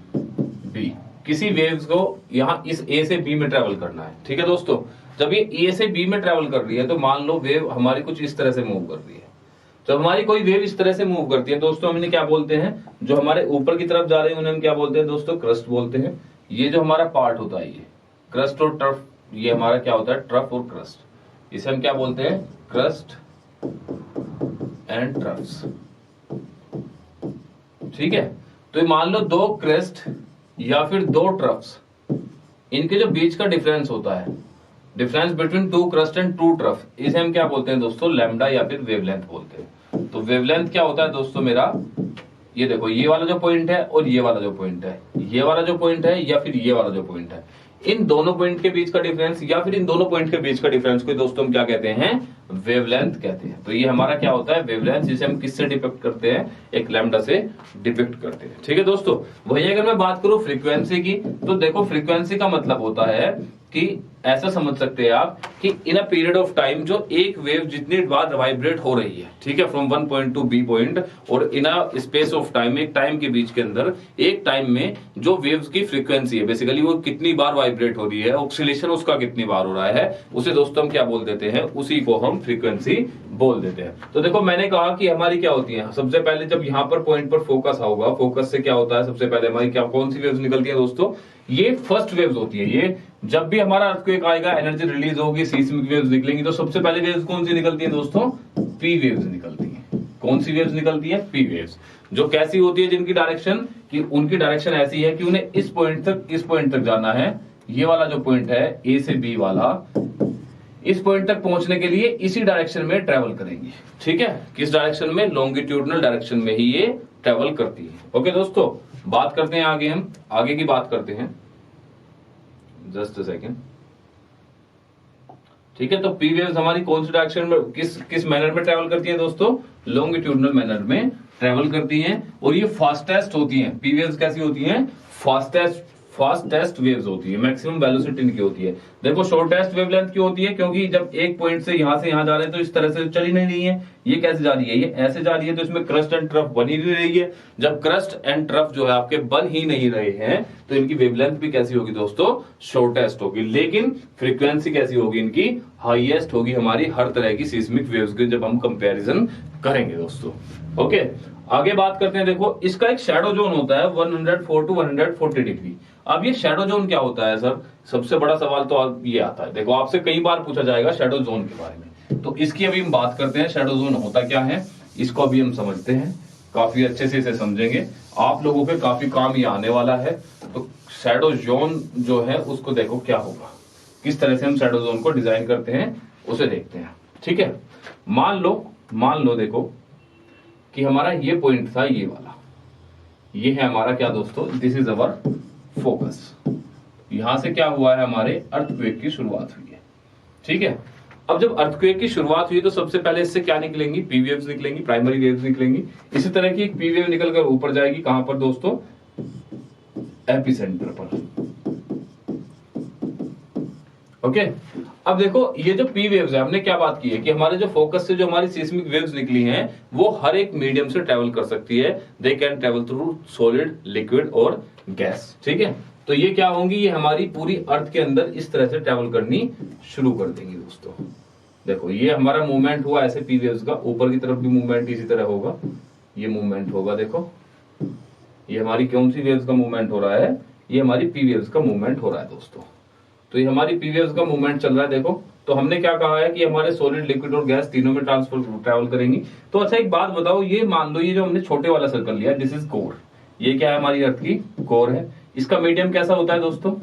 B. किसी वेव्स को यहां इस ए से बी में ट्रेवल करना है। ठीक है दोस्तों, जब ये ए से बी में ट्रेवल कर रही है तो मान लो वेव हमारी कुछ इस तरह से मूव कर रही है। जब हमारी कोई वेव इस तरह से मूव करती है दोस्तों, हम इन्हें क्या बोलते हैं, जो हमारे ऊपर की तरफ जा रहे हैं उन्हें हम क्या बोलते हैं दोस्तों, क्रस्ट बोलते हैं। ये जो हमारा पार्ट होता है, ये क्रस्ट और ट्रफ, ये हमारा क्या होता है, ट्रफ और क्रस्ट। इसे हम क्या बोलते हैं, क्रस्ट एंड ट्रफ्स। ठीक है, तो मान लो दो क्रस्ट या फिर दो ट्रफ्स, इनके जो बीच का डिफरेंस होता है, difference between two crest and two trough, इसे हम क्या बोलते हैं दोस्तों, लैम्डा या फिर वेवलेंथ बोलते हैं। तो वेवलेंथ क्या होता है दोस्तों मेरा, ये देखो ये वाला जो पॉइंट है और ये वाला जो पॉइंट है, ये वाला जो पॉइंट है या फिर ये वाला जो पॉइंट है, इन दोनों पॉइंट के बीच का डिफरेंस या फिर इन दोनों पॉइंट के बीच का डिफरेंस को दोस्तों हम क्या कहते हैं, वेवलेंथ कहते हैं। तो ये हमारा क्या होता है, वेवलेंथ, जिसे हम किससे डिपिक्ट करते हैं, एक लैम्डा से डिपिक्ट करते हैं। ठीक है दोस्तों, वही अगर मैं बात करूं फ्रीक्वेंसी की, तो देखो फ्रीक्वेंसी का मतलब होता है कि ऐसा समझ सकते हैं आप कि इन अ पीरियड ऑफ टाइम जो एक वेव जितनी बार वाइब्रेट हो रही है, ठीक है, from one point to B point, और in a space of time, एक टाइम के बीच के अंदर, एक टाइम में जो वेव्स की फ्रीक्वेंसी है बेसिकली वो कितनी बार वाइब्रेट हो रही है, ऑक्सीलेशन उसका कितनी बार हो रहा है, उसे दोस्तों हम क्या बोल देते हैं, उसी को हम फ्रीक्वेंसी बोल देते हैं। तो देखो मैंने कहा कि हमारी क्या होती है, सबसे पहले जब यहाँ पर पॉइंट पर फोकस होगा, फोकस से क्या होता है, सबसे पहले हमारी क्या कौन सी वेव्स निकलती है दोस्तों, ये फर्स्ट वेव्स होती है। ये जब भी हमारा अर्थक्वेक आएगा, एनर्जी रिलीज होगी, सीस्मिक वेव्स निकलेंगी, तो सबसे पहले वेव्स कौन सी निकलती है दोस्तों, पी वेव्स निकलती है। कौन सी वेव्स निकलती है, पी वेव्स, जो कैसी होती है, जिनकी डायरेक्शन, कि उनकी डायरेक्शन ऐसी है कि उन्हें इस पॉइंट तक जाना है। ये वाला जो पॉइंट है ए से बी वाला, इस पॉइंट तक पहुंचने के लिए इसी डायरेक्शन में ट्रेवल करेंगी। ठीक है, किस डायरेक्शन में, लॉन्गिट्यूडनल डायरेक्शन में ही ये ट्रेवल करती है। ओके दोस्तों, बात करते हैं आगे, हम आगे की बात करते हैं, जस्ट अ सेकेंड। ठीक है, तो पी वेव्स हमारी कौन सी डायरेक्शन में, किस मैनर में ट्रेवल करती है दोस्तों, लॉन्गिट्यूडनल मैनर में ट्रेवल करती हैं, और ये फास्टेस्ट होती हैं। पी वेव्स कैसी होती हैं, फास्टेस्ट वेव्स होती है, मैक्सिमम वेलोसिटी इनकी होती है। देखो शॉर्टेस्ट वेवलेंथ की होती है क्योंकि जब एक पॉइंट से यहां जा रहे हैं तो इस तरह से चल ही नहीं रही है, ये कैसे जा रही है, ये ऐसे जा रही है, तो इसमें क्रस्ट एंड ट्रफ बन ही नहीं रही है। जब क्रस्ट एंड ट्रफ जो है आपके बन ही नहीं रहे हैं तो इनकी वेवलेंथ भी कैसी होगी दोस्तों, शॉर्टेस्ट होगी। लेकिन फ्रीक्वेंसी कैसी होगी इनकी, हाईएस्ट होगी हमारी हर तरह की सिस्मिक वेव्स की जब हम कंपैरिजन करेंगे दोस्तों। ओके, आगे बात करते हैं। देखो इसका एक शैडो जोन होता है 104 टू 140 डिग्री। अब ये शैडो जोन क्या होता है सर, सबसे बड़ा सवाल तो ये आता है। देखो आपसे कई बार पूछा जाएगा शैडो जोन के बारे में, तो इसकी अभी हम बात करते हैं। शैडो जोन होता क्या है इसको अभी हम समझते हैं, काफी अच्छे से इसे समझेंगे, आप लोगों के काफी काम ये आने वाला है। तो शैडो जोन जो है उसको देखो क्या होगा, किस तरह से हम शैडो जोन को डिजाइन करते हैं उसे देखते हैं। ठीक है, मान लो देखो कि हमारा ये पॉइंट था, ये वाला, ये है हमारा क्या दोस्तों, दिस इज अवर फोकस। यहां से क्या हुआ है, हमारे अर्थक्वेक की शुरुआत हुई है। ठीक है, अब जब अर्थक्वेक की शुरुआत हुई तो सबसे पहले इससे क्या निकलेंगी, पी वेव्स निकलेंगी, प्राइमरी वेव्स निकलेंगी। इसी तरह की एक पी वेव निकलकर ऊपर जाएगी, कहां पर दोस्तों, एपिसेंटर पर। ओके, अब देखो ये जो पी वेव्स है, हमने क्या बात की है कि हमारे जो फोकस से जो हमारी सिस्मिक वेव्स निकली हैं वो हर एक मीडियम से ट्रेवल कर सकती है। They can travel through solid, liquid और गैस। ठीक है, तो ये क्या होंगी, ये हमारी पूरी अर्थ के अंदर इस तरह से ट्रेवल करनी शुरू कर देंगी दोस्तों। देखो ये हमारा मूवमेंट हुआ ऐसे पी वेव्स का, ऊपर की तरफ भी मूवमेंट इसी तरह होगा, ये मूवमेंट होगा। देखो ये हमारी कौन सी वेव्स का मूवमेंट हो रहा है, ये हमारी पी वेव्स का मूवमेंट हो रहा है दोस्तों। तो ये हमारी पी वेव्स का मूवमेंट चल रहा है। देखो तो हमने क्या कहा है कि हमारे सॉलिड, लिक्विड और गैस तीनों में ट्रेवल करेंगी। तो अच्छा एक बात बताओ, ये मान लो ये जो हमने छोटे वाला सर्कल लिया, दिस इज कोर, ये क्या है, हमारी अर्थ की कोर है। इसका मीडियम कैसा होता है दोस्तों,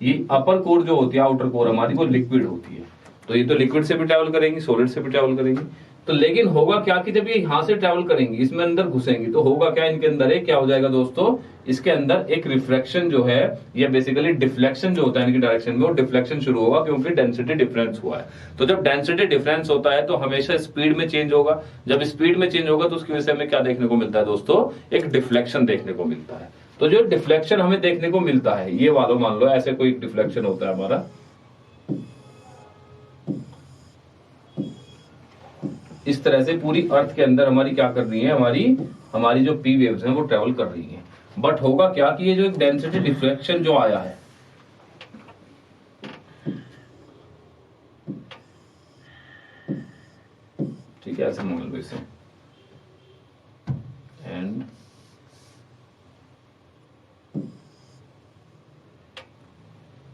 ये अपर कोर जो होती है, आउटर कोर हमारी, वो लिक्विड होती है। तो ये तो लिक्विड से भी ट्रेवल करेंगी, सॉलिड से भी ट्रेवल करेंगी। तो लेकिन होगा क्या कि जब ये यहां से ट्रेवल करेंगी, इसमें अंदर घुसेंगी, तो होगा क्या, इनके अंदर एक क्या हो जाएगा दोस्तों, इसके अंदर एक रिफ्रैक्शन जो है या बेसिकली डिफ्लेक्शन जो होता है इनकी डायरेक्शन में, वो डिफ्लेक्शन शुरू होगा क्योंकि डेंसिटी डिफरेंस हुआ है। तो जब डेंसिटी डिफरेंस होता है तो हमेशा स्पीड में चेंज होगा। जब स्पीड में चेंज होगा तो उसकी वजह से हमें क्या देखने को मिलता है दोस्तों, एक डिफ्लेक्शन देखने को मिलता है। तो जो डिफ्लेक्शन हमें देखने को मिलता है, ये वालों मान लो ऐसे कोई डिफ्लेक्शन होता है हमारा, इस तरह से पूरी अर्थ के अंदर हमारी क्या कर रही है, हमारी जो पी वेव्स हैं वो ट्रेवल कर रही हैं। बट होगा क्या कि ये जो एक डेंसिटी डिफ्लेक्शन जो आया है, ठीक है, ऐसे मान लो इसे, एंड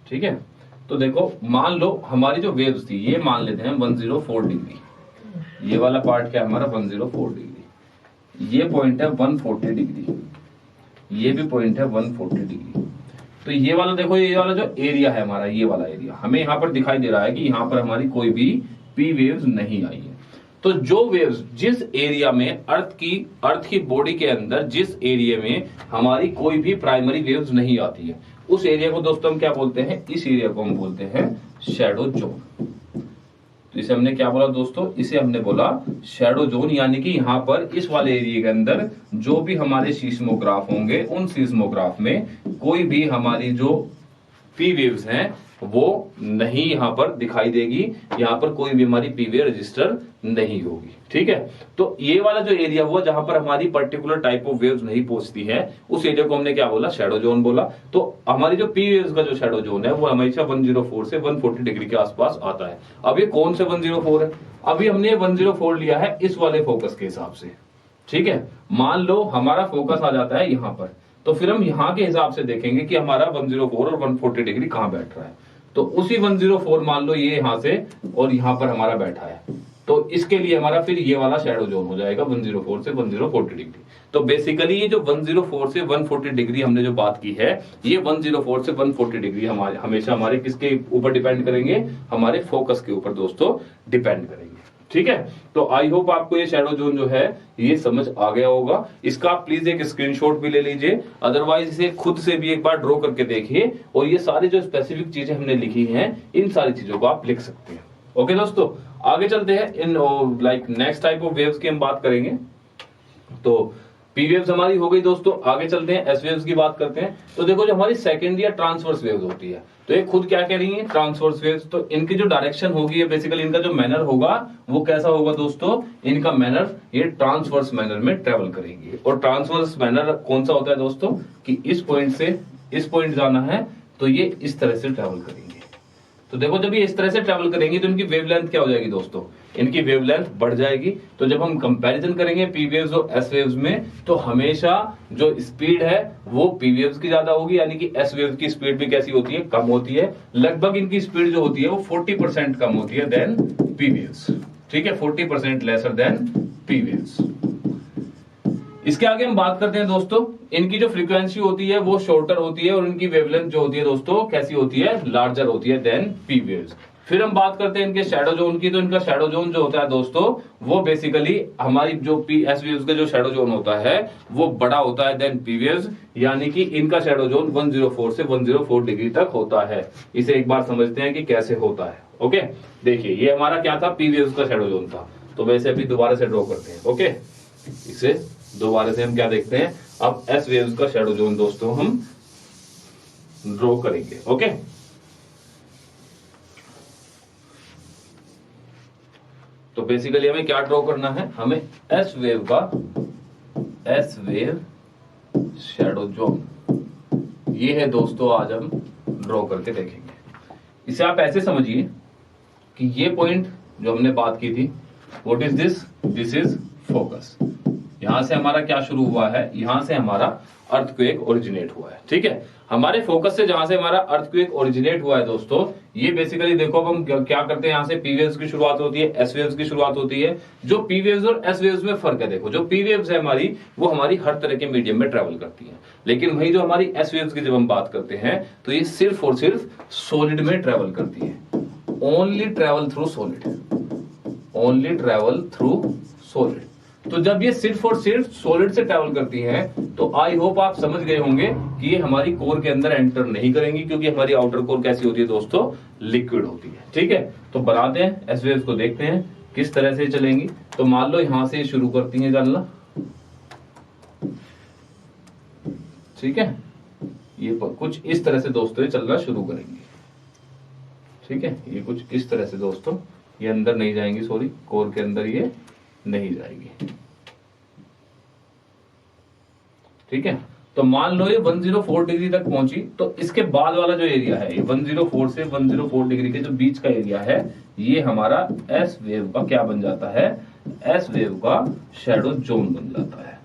ठीक है। तो देखो मान लो हमारी जो वेव्स थी, ये मान लेते हैं 104 डिग्री, ये वाला पार्ट क्या है हमारा 104 डिग्री, ये पॉइंट है 140 डिग्री, ये भी पॉइंट है 140 डिग्री। तो ये वाला देखो, ये वाला जो एरिया है हमारा, ये वाला एरिया हमें यहां पर दिखाई दे रहा है कि यहां पर हमारी कोई भी पी वेव्स नहीं आई है। तो जो वेव्स जिस एरिया में अर्थ की बॉडी के अंदर जिस एरिया में हमारी कोई भी प्राइमरी वेव्स नहीं आती है, उस एरिया को दोस्तों हम क्या बोलते हैं, इस एरिया को हम बोलते हैं शैडो जोन। तो इसे हमने क्या बोला दोस्तों, इसे हमने बोला शैडो जोन, यानी कि यहाँ पर इस वाले एरिया के अंदर जो भी हमारे सीस्मोग्राफ होंगे, उन सीस्मोग्राफ में कोई भी हमारी जो पी वेव्स हैं वो नहीं यहाँ पर दिखाई देगी, यहाँ पर कोई भी हमारी पी वेव रजिस्टर नहीं होगी। ठीक है, तो ये वाला जो एरिया हुआ जहां पर हमारी पर्टिकुलर टाइप ऑफ वेव्स नहीं पहुंचती है, उस एरिया को हमने क्या बोला, शैडो जोन बोला। तो हमारी जो पी वेव्स का जो शैडो जोन है वो हमेशा 104 से 140 डिग्री के आसपास आता है। अब ये कौन से 104 है, अभी हमने 104 लिया है इस वाले फोकस के हिसाब से। ठीक है, मान लो हमारा फोकस आ जाता है यहाँ पर, तो फिर हम यहाँ के हिसाब से देखेंगे कि हमारा 104 और 140 डिग्री कहाँ बैठ रहा है। तो उसी 104 मान लो ये यहां से और यहां पर हमारा बैठा है, तो इसके लिए हमारा फिर ये वाला शैडो जोन हो जाएगा 104 से 140 डिग्री। तो बेसिकली ये जो 104 से 140 डिग्री हमने जो बात की है, ये 104 से 140 डिग्री हमारे हमेशा हमारे किसके ऊपर डिपेंड करेंगे, हमारे फोकस के ऊपर दोस्तों डिपेंड करेंगे। ठीक है, तो आई होप आपको ये शैडो जोन जो है ये समझ आ गया होगा। इसका आप प्लीज एक स्क्रीनशॉट भी ले लीजिए, अदरवाइज इसे खुद से भी एक बार ड्रॉ करके देखिए, और ये सारी जो स्पेसिफिक चीजें हमने लिखी हैं इन सारी चीजों को आप लिख सकते हैं। ओके दोस्तों, आगे चलते हैं, in like next type of waves की हम बात करेंगे। तो पी वेव्स हमारी हो गई दोस्तों। आगे चलते हैं, एस वेव्स की बात करते हैं। तो देखो जो हमारी सेकेंडरी या ट्रांसवर्स वेव्स होती है, तो ये खुद क्या कह रही है, ट्रांसवर्स वेव्स। तो इनकी जो डायरेक्शन होगी, बेसिकली इनका जो मैनर होगा वो कैसा होगा दोस्तों, इनका मैनर ये ट्रांसवर्स मैनर में ट्रेवल करेंगी। और ट्रांसवर्स मैनर कौन सा होता है दोस्तों, कि इस पॉइंट से इस पॉइंट जाना है तो ये इस तरह से ट्रेवल करेंगे। तो देखो जब ये इस तरह से ट्रेवल करेंगी तो इनकी वेवलेंथ क्या हो जाएगी दोस्तों, इनकी वेवलेंथ बढ़ जाएगी। तो जब हम कंपैरिजन करेंगे पी वेव्स और एस वेव्स में, तो हमेशा जो स्पीड है वो पी वेव्स की ज्यादा होगी, यानी कि एस वेव्स की स्पीड भी कैसी होती है, कम होती है। लगभग इनकी स्पीड जो होती है वो 40% कम होती है देन पी वेव्स। ठीक है, 40% लेसर देन पी वेव्स। इसके आगे हम बात करते हैं दोस्तों, इनकी जो फ्रीक्वेंसी होती है वो शॉर्टर होती है और इनकी वेवलेंथ जो होती है दोस्तों कैसी होती है, लार्जर होती है देन पी वेव्स। फिर हम बात करते हैं इनके शैडो जोन की। तो इनका शैडो जोन जो होता है दोस्तों वो बेसिकली हमारी जो पी एस वेव्स का जो शैडो जोन होता है वो बड़ा होता है देन पी वेव्स, यानी कि इनका शैडो जोन 104 से 104 डिग्री तक होता है। इसे एक बार समझते हैं कि कैसे होता है। ओके, देखिए ये हमारा क्या था, पी वेव्स का शैडो जोन था। तो वैसे अभी दोबारा से ड्रॉ करते हैं। ओके, इसे दोबारा से हम क्या देखते हैं, अब एस वेव्स का शैडो जोन दोस्तों हम ड्रॉ करेंगे। ओके, तो बेसिकली हमें क्या ड्रॉ करना है, हमें एस वेव का एस वेव शैडो जोन ये है दोस्तों, आज हम ड्रॉ करके देखेंगे। इसे आप ऐसे समझिए कि ये पॉइंट जो हमने बात की थी, what is this, this is focus. यहां से हमारा क्या शुरू हुआ है, यहां से हमारा अर्थक्वेक ओरिजिनेट हुआ है। ठीक है, हमारे फोकस से जहां से हमारा अर्थक्वेक ओरिजिनेट हुआ है दोस्तों, ये बेसिकली देखो अब हम क्या करते हैं, यहां से पी वेव्स की शुरुआत होती है, एस वेव्स की शुरुआत होती है। जो पी वेव्स और एस वेव्स में फर्क है, देखो जो पी वेव्स है हमारी वो हमारी हर तरह के मीडियम में ट्रेवल करती है, लेकिन वही जो हमारी एस वेव्स की जब हम बात करते हैं तो ये सिर्फ और सिर्फ सॉलिड में ट्रेवल करती है। Only travel through solid, only travel through solid. तो जब ये सिर्फ और सिर्फ सॉलिड से ट्रैवल करती हैं, तो आई होप आप समझ गए होंगे कि ये हमारी कोर के अंदर एंटर नहीं करेंगी, क्योंकि हमारी आउटर कोर कैसी होती है दोस्तों, लिक्विड होती है। ठीक है, तो बनाते हैं एस वेव्स को, देखते हैं किस तरह से चलेंगी। तो मान लो यहां से शुरू करती हैं चलना। ठीक है, ये कुछ इस तरह से दोस्तों ये चलना शुरू करेंगी। ठीक है, ये कुछ इस तरह से दोस्तों, ये अंदर नहीं जाएंगी, सॉरी कोर के अंदर ये नहीं जाएगी। ठीक है, तो मान लो ये 104 डिग्री तक पहुंची, तो इसके बाद वाला जो एरिया है, ये 104 से 104 डिग्री के जो बीच का एरिया है, ये हमारा एस वेव का क्या बन जाता है, एस वेव का शैडो जोन बन जाता है।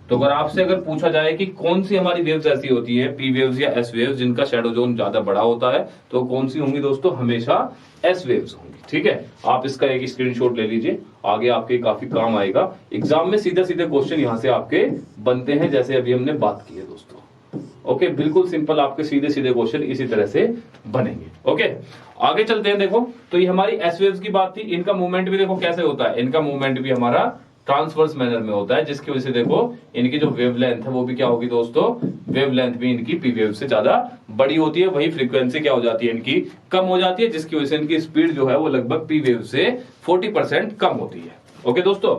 तो अगर आपसे अगर पूछा जाए कि कौन सी हमारी वेव्स ऐसी होती है, पी वेव्स या एस वेव्स, जिनका शैडो जोन ज्यादा बड़ा होता है, तो कौन सी होंगी दोस्तों, हमेशा एस वेव्स होंगी। ठीक है, आप इसका एक स्क्रीनशॉट ले लीजिए, आगे आपके काफी काम आएगा। एग्जाम में सीधे सीधे क्वेश्चन यहां से आपके बनते हैं, जैसे अभी हमने बात की है दोस्तों। ओके, बिल्कुल सिंपल, आपके सीधे सीधे क्वेश्चन इसी तरह से बनेंगे। ओके, आगे चलते हैं। देखो तो ये हमारी एस वेव्स की बात थी, इनका मूवमेंट भी देखो कैसे होता है, इनका मूवमेंट भी हमारा ट्रांसवर्स मैनर में होता है, जिसकी वजह से देखो इनकी जो वेवलेंथ है वो भी क्या होगी दोस्तों, वेवलेंथ भी इनकी पी वेव से ज्यादा बड़ी होती है। वही फ्रीक्वेंसी क्या हो जाती है, इनकी कम हो जाती है, जिसकी वजह से इनकी स्पीड जो है वो लगभग पी वेव से 40% कम होती है। ओके दोस्तों,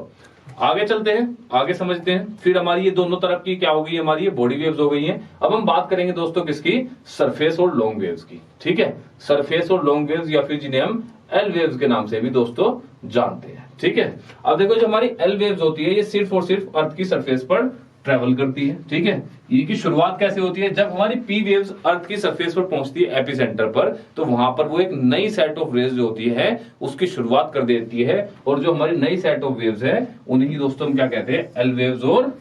आगे चलते हैं, आगे समझते हैं। फिर हमारी ये दोनों तरफ की क्या हो गई, हमारी ये बॉडी वेव्स हो गई हैं। अब हम बात करेंगे दोस्तों किसकी, सरफेस और लॉन्ग वेव्स की। ठीक है, सरफेस और लॉन्ग वेव्स, या फिर जिन्हें हम एल वेव्स के नाम से भी दोस्तों जानते हैं। ठीक है, अब देखो जो हमारी एल वेव्स होती है, ये सिर्फ और सिर्फ अर्थ की सरफेस पर ट्रेवल करती है। ठीक है, इनकी शुरुआत कैसे होती है, जब हमारी पी वेव्स अर्थ की सरफेस पर पहुंचती है एपिसेंटर पर, तो वहां पर वो एक नई सेट ऑफ रेज जो होती है उसकी शुरुआत कर देती है। और जो हमारी नई सेट ऑफ वेव्स है उन्हीं दोस्तों हम क्या कहते हैं, एल वेव्स और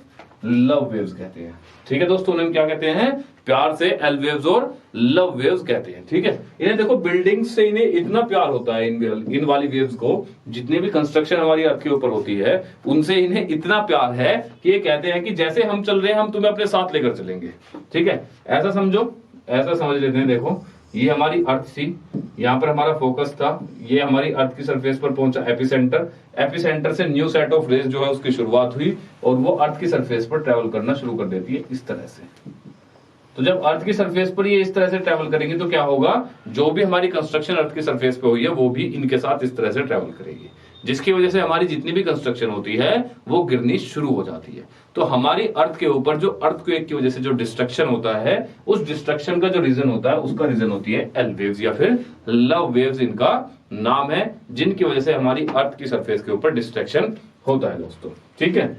लव वेव्स कहते हैं। ठीक है दोस्तों, उन्हें क्या कहते हैं, प्यार से एल वेव्स और लव वेव्स कहते हैं। ठीक है, इन्हें देखो बिल्डिंग से इन्हें इतना प्यार होता है, इन वाली वेव्स को, जितने भी कंस्ट्रक्शन हमारी अर्थ के ऊपर होती है उनसे इन्हें इतना प्यार है कि ये कहते हैं कि जैसे हम चल रहे हैं हम तुम्हें अपने साथ लेकर चलेंगे। ठीक है, ऐसा समझो, ऐसा समझ लेते हैं। देखो ये हमारी अर्थ थी, यहाँ पर हमारा फोकस था, ये हमारी अर्थ की सरफेस पर पहुंचा एपिसेंटर, एपिसेंटर से न्यू सेट ऑफ रेज जो है उसकी शुरुआत हुई और वो अर्थ की सरफेस पर ट्रेवल करना शुरू कर देती है इस तरह से। तो जब अर्थ की सरफेस पर ये इस तरह से ट्रेवल करेंगे तो क्या होगा, जो भी हमारी कंस्ट्रक्शन अर्थ की सरफेस पे हुई है वो भी इनके साथ इस तरह से ट्रेवल करेगी, जिसकी वजह से हमारी जितनी भी कंस्ट्रक्शन होती है वो गिरनी शुरू हो जाती है। तो हमारी अर्थ के ऊपर जो अर्थक्वेक की वजह से जो डिस्ट्रक्शन होता है, उस डिस्ट्रक्शन का जो रीजन होता है उसका रीजन होती है एल वेव्स या फिर लव वेव्स इनका नाम है, जिनकी वजह से हमारी अर्थ की सरफेस के ऊपर डिस्ट्रक्शन होता है दोस्तों। ठीक है,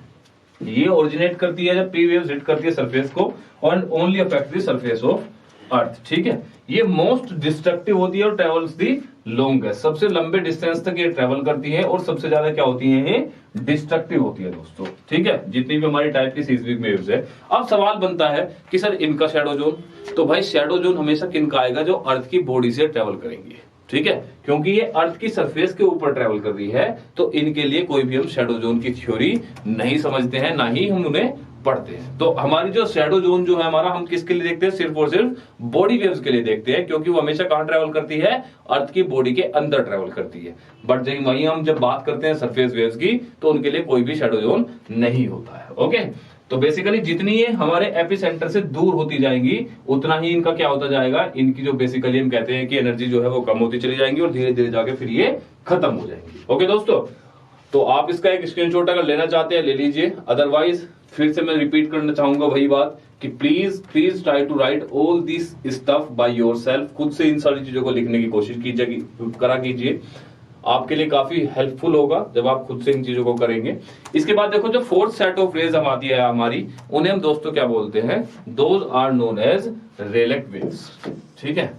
ये ओरिजिनेट करती है जब पी वेव्स हिट करती है सरफेस को और only affect the surface of अर्थ। ठीक है, ये मोस्ट डिस्ट्रक्टिव होती है और ट्रेवल्स दी लॉन्गेस्ट, सबसे लंबे डिस्टेंस तक ये ट्रेवल करती है और सबसे ज्यादा क्या होती है, ये डिस्ट्रक्टिव होती है दोस्तों। ठीक है, जितनी भी हमारी टाइप की सीस्मिक वेव्स है। अब सवाल बनता है कि सर इनका शैडो जोन, तो भाई शैडो जोन हमेशा किनका आएगा, जो अर्थ की बॉडी से ट्रेवल करेंगे। ठीक है, क्योंकि ये अर्थ की सरफेस के ऊपर ट्रेवल कर रही है, तो इनके लिए कोई भी हम शैडो जोन की थ्योरी नहीं समझते हैं, ना ही हम उन्हें पढ़ते हैं। तो हमारी जो शैडो जोन जो है हमारा, हम किसके लिए देखते हैं, सिर्फ और सिर्फ बॉडी वेव्स के लिए देखते हैं, क्योंकि वो हमेशा कहां ट्रेवल करती है, अर्थ की बॉडी के अंदर ट्रेवल करती है। बट वहीं हम जब बात करते हैं सरफेस वेव्स की, तो उनके लिए कोई भी शैडो जोन नहीं होता है। ओके, तो बेसिकली जितनी ये हमारे एपिसेंटर से दूर होती जाएंगी, उतना ही इनका क्या होता जाएगा, इनकी जो बेसिकली हम कहते हैं कि एनर्जी जो है वो कम होती चली जाएंगी और धीरे धीरे जाके फिर ये खत्म हो जाएंगी। ओके दोस्तों, तो आप इसका एक स्क्रीनशॉट अगर लेना चाहते हैं ले लीजिए, अदरवाइज फिर से मैं रिपीट करना चाहूंगा वही बात कि please try to write all this stuff by yourself. खुद से इन सारी चीजों को लिखने की कोशिश कीजिए, आपके लिए काफी हेल्पफुल होगा जब आप खुद से इन चीजों को करेंगे। इसके बाद देखो, जो फोर्थ सेट ऑफ रेज हम आती है हमारी, उन्हें हम दोस्तों क्या बोलते हैं, those are known as Rayleigh waves. ठीक है,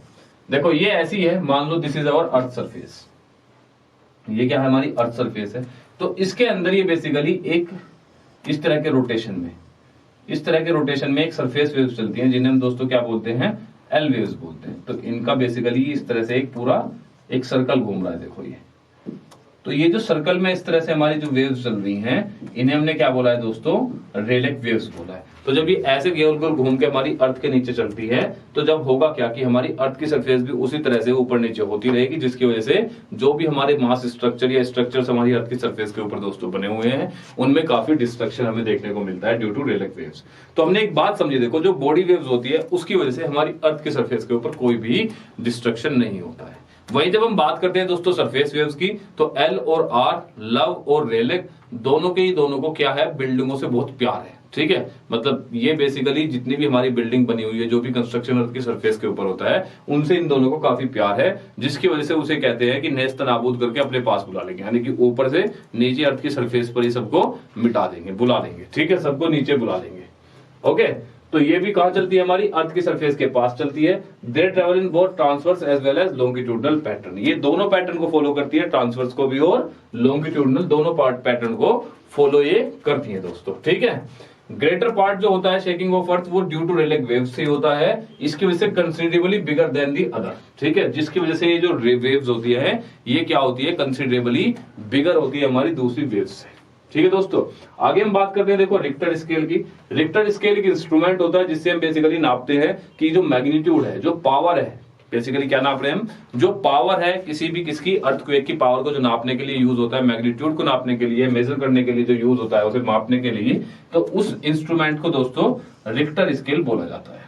देखो ये ऐसी है, मान लो this is our earth surface, ये क्या है, हमारी अर्थ सरफेस है। तो इसके अंदर ये बेसिकली एक इस तरह के रोटेशन में एक सरफेस वेव्स चलती हैं, जिन्हें हम दोस्तों क्या बोलते हैं, एल वेव्स बोलते हैं। तो इनका बेसिकली इस तरह से एक पूरा एक सर्कल घूम रहा है, देखो ये। तो ये जो सर्कल में इस तरह से हमारी जो वेव्स चल रही हैं, इन्हें हमने क्या बोला है दोस्तों, रेलेक वेव्स बोला है। तो जब ये ऐसे गोल गोल घूम के हमारी अर्थ के नीचे चलती है, तो जब होगा क्या कि हमारी अर्थ की सरफेस भी उसी तरह से ऊपर नीचे होती रहेगी, जिसकी वजह से जो भी हमारे मास स्ट्रक्चर या स्ट्रक्चर्स हमारी अर्थ की सरफेस के ऊपर दोस्तों बने हुए हैं, उनमें काफी डिस्ट्रक्शन हमें देखने को मिलता है ड्यू टू रेलेक वेव्स। तो हमने एक बात समझी, देखो जो बॉडी वेव्स होती है उसकी वजह से हमारी अर्थ की सरफेस के ऊपर कोई भी डिस्ट्रक्शन नहीं होता है। वहीं जब हम बात करते हैं दोस्तों सरफेस वेव्स की, तो एल और आर, लव और रेलेक, दोनों को क्या है, बिल्डिंगों से बहुत प्यार है। ठीक है, मतलब ये बेसिकली जितनी भी हमारी बिल्डिंग बनी हुई है, जो भी कंस्ट्रक्शन अर्थ की सरफेस के ऊपर होता है, उनसे इन दोनों को काफी प्यार है, जिसकी वजह से उसे कहते हैं कि नेस्त नाबूद करके अपने पास बुला लेंगे, यानी कि ऊपर से नीचे अर्थ की सरफेस पर ही सबको मिटा देंगे, बुला लेंगे। ठीक है, सबको नीचे बुला लेंगे। ओके, तो ये भी कहां चलती है, हमारी अर्थ की सरफेस के पास चलती है। They travel in both transverse as well as longitudinal pattern, ये दोनों पैटर्न को फॉलो करती है, ट्रांसवर्स को भी और लॉन्गिट्यूडनल, दोनों पैटर्न को फॉलो ये करती है दोस्तों। ठीक है, ग्रेटर पार्ट जो होता है शेकिंग ऑफ अर्थ, वो ड्यू टू रेलेक वेव्स से होता है, इसकी वजह से considerably bigger than the other. ठीक है, जिसकी वजह से ये जो वेव्स होती है, ये क्या होती है, कंसिडरेबली बिगर होती है हमारी दूसरी वेव्स से। ठीक है दोस्तों, आगे हम बात करते हैं, देखो रिक्टर स्केल की। रिक्टर स्केल एक इंस्ट्रूमेंट होता है जिससे हम बेसिकली नापते हैं कि जो मैग्नीट्यूड है, जो पावर है, बेसिकली क्या नाप रहे हैं हम, जो पावर है किसकी अर्थक्वेक की पावर को जो नापने के लिए यूज होता है, मैग्नीट्यूड को नापने के लिए, मेजर करने के लिए जो यूज होता है, उसे मापने के लिए, तो उस इंस्ट्रूमेंट को दोस्तों रिक्टर स्केल बोला जाता है।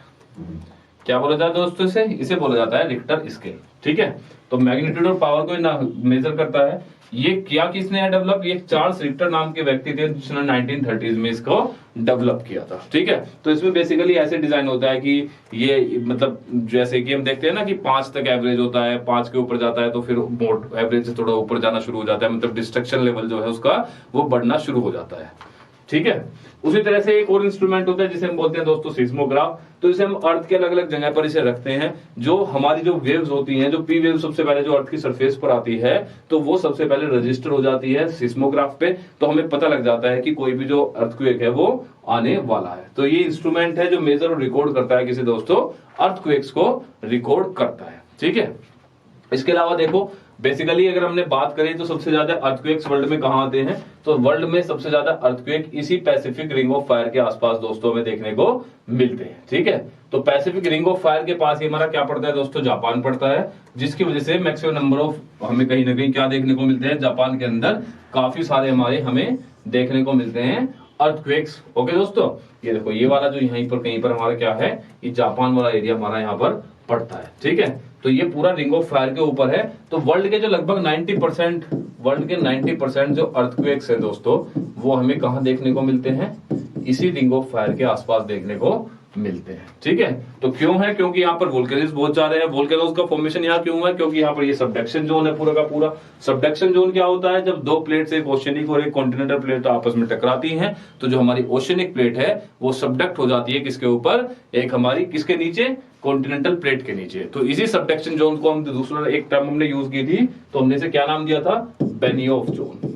क्या बोला जाता है दोस्तों, इसे बोला जाता है रिक्टर स्केल। ठीक है, तो मैग्नीट्यूड और पावर को मेजर करता है। ये क्या किसने डेवलप, ये चार्ल्स रिक्टर नाम के व्यक्ति थे जिसने 1930s में इसको डेवलप किया था। ठीक है, तो इसमें बेसिकली ऐसे डिजाइन होता है कि ये मतलब जैसे कि हम देखते हैं ना कि 5 तक एवरेज होता है, 5 के ऊपर जाता है तो फिर एवरेज से थोड़ा ऊपर जाना शुरू हो जाता है, मतलब डिस्ट्रक्शन लेवल जो है उसका वो बढ़ना शुरू हो जाता है। ठीक है, उसी तरह से एक और इंस्ट्रूमेंट होता है जिसे हम बोलते हैं दोस्तों सिस्मोग्राफ। तो इसे हम अर्थ के अलग अलग जगह पर इसे रखते हैं। जो हमारी जो वेव्स होती हैं, जो पी वेव सबसे पहले जो अर्थ की सरफेस पर आती है, तो वो सबसे पहले रजिस्टर हो जाती है सिस्मोग्राफ पे, तो हमें पता लग जाता है कि कोई भी जो अर्थक्वेक है वो आने वाला है। तो ये इंस्ट्रूमेंट है जो मेजर और रिकॉर्ड करता है किसी दोस्तों अर्थक्वेक्स को रिकॉर्ड करता है। ठीक है, इसके अलावा देखो बेसिकली अगर हमने बात करें तो सबसे ज्यादा अर्थक्वेक्स वर्ल्ड में कहां आते हैं, तो वर्ल्ड में सबसे ज्यादा अर्थक्वेक इसी पैसिफिक रिंग ऑफ फायर के आसपास दोस्तों में देखने को मिलते हैं। ठीक है, तो पैसिफिक रिंग ऑफ फायर के पास ही हमारा क्या पड़ता है दोस्तों, जापान पड़ता है, जिसकी वजह से मैक्सिमम नंबर ऑफ हमें कहीं ना कहीं क्या देखने को मिलते हैं, जापान के अंदर काफी सारे हमारे हमें देखने को मिलते हैं अर्थक्वेक्स। ओके दोस्तों, ये देखो ये वाला जो यहीं पर कहीं पर हमारा क्या है, ये जापान वाला एरिया हमारा यहाँ पर पड़ता है। ठीक है, तो ये पूरा रिंग ऑफ फायर के ऊपर है। तो वर्ल्ड के जो लगभग 90% जो अर्थक्वेक्स है दोस्तों, वो हमें कहां देखने को मिलते हैं, इसी रिंग ऑफ फायर के आसपास देखने को मिलते हैं। ठीक है, तो क्यों है, क्योंकि यहाँ पर वोल्केनोज बहुत ज्यादा है। वोल्केनोज का फॉर्मेशन यहाँ क्यों है, क्योंकि यहाँ पर ये सबडक्शन जोन है पूरा का पूरा। सबडक्शन जोन क्या होता है, जब दो प्लेट्स, एक ओशियनिक और एक कॉन्टिनेंटल प्लेट आपस में टकराती हैं, तो जो हमारी ओशियनिक प्लेट है वो सबडक्ट हो जाती है किसके ऊपर, एक हमारी किसके नीचे, कॉन्टिनेंटल प्लेट के नीचे। तो इसी सबडक्शन जोन को हम दूसरा एक टर्म हमने यूज की थी, तो हमने इसे क्या नाम दिया था, बेनियोफ जोन।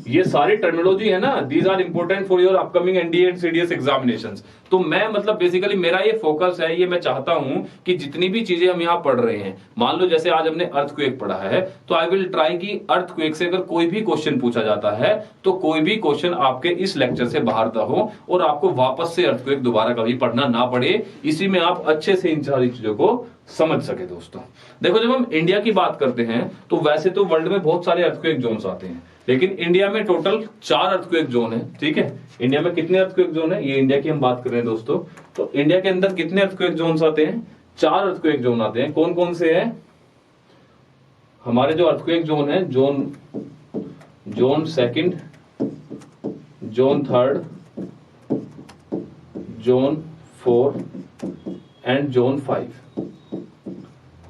ये सारी टर्मिनोलॉजी है ना, these are important for your upcoming NDA and CDS examinations. तो मैं मतलब बेसिकली मेरा ये फोकस है, ये मैं चाहता हूं कि जितनी भी चीजें हम यहाँ पढ़ रहे हैं, मान लो जैसे आज हमने अर्थक्वेक पढ़ा है, तो आई विल ट्राई कि अर्थक्वेक से अगर कोई भी क्वेश्चन पूछा जाता है तो कोई भी क्वेश्चन आपके इस लेक्चर से बाहर का हो और आपको वापस से अर्थक्वेक दोबारा कभी पढ़ना ना पड़े, इसी में आप अच्छे से इन सारी चीजों को समझ सके। दोस्तों देखो, जब हम इंडिया की बात करते हैं तो वैसे तो वर्ल्ड में बहुत सारे अर्थक्वेक जोन्स आते हैं, लेकिन इंडिया में टोटल 4 अर्थक्वेक जोन है। ठीक है, इंडिया में कितने अर्थक्वेक जोन है, ये इंडिया की हम बात कर रहे हैं दोस्तों। तो इंडिया के अंदर कितने अर्थक्वेक जोन्स आते हैं, 4 अर्थक्वेक जोन आते हैं। कौन कौन से हैं, हमारे जो अर्थक्वेक जोन है, zone second, zone third, zone 4 and zone 5।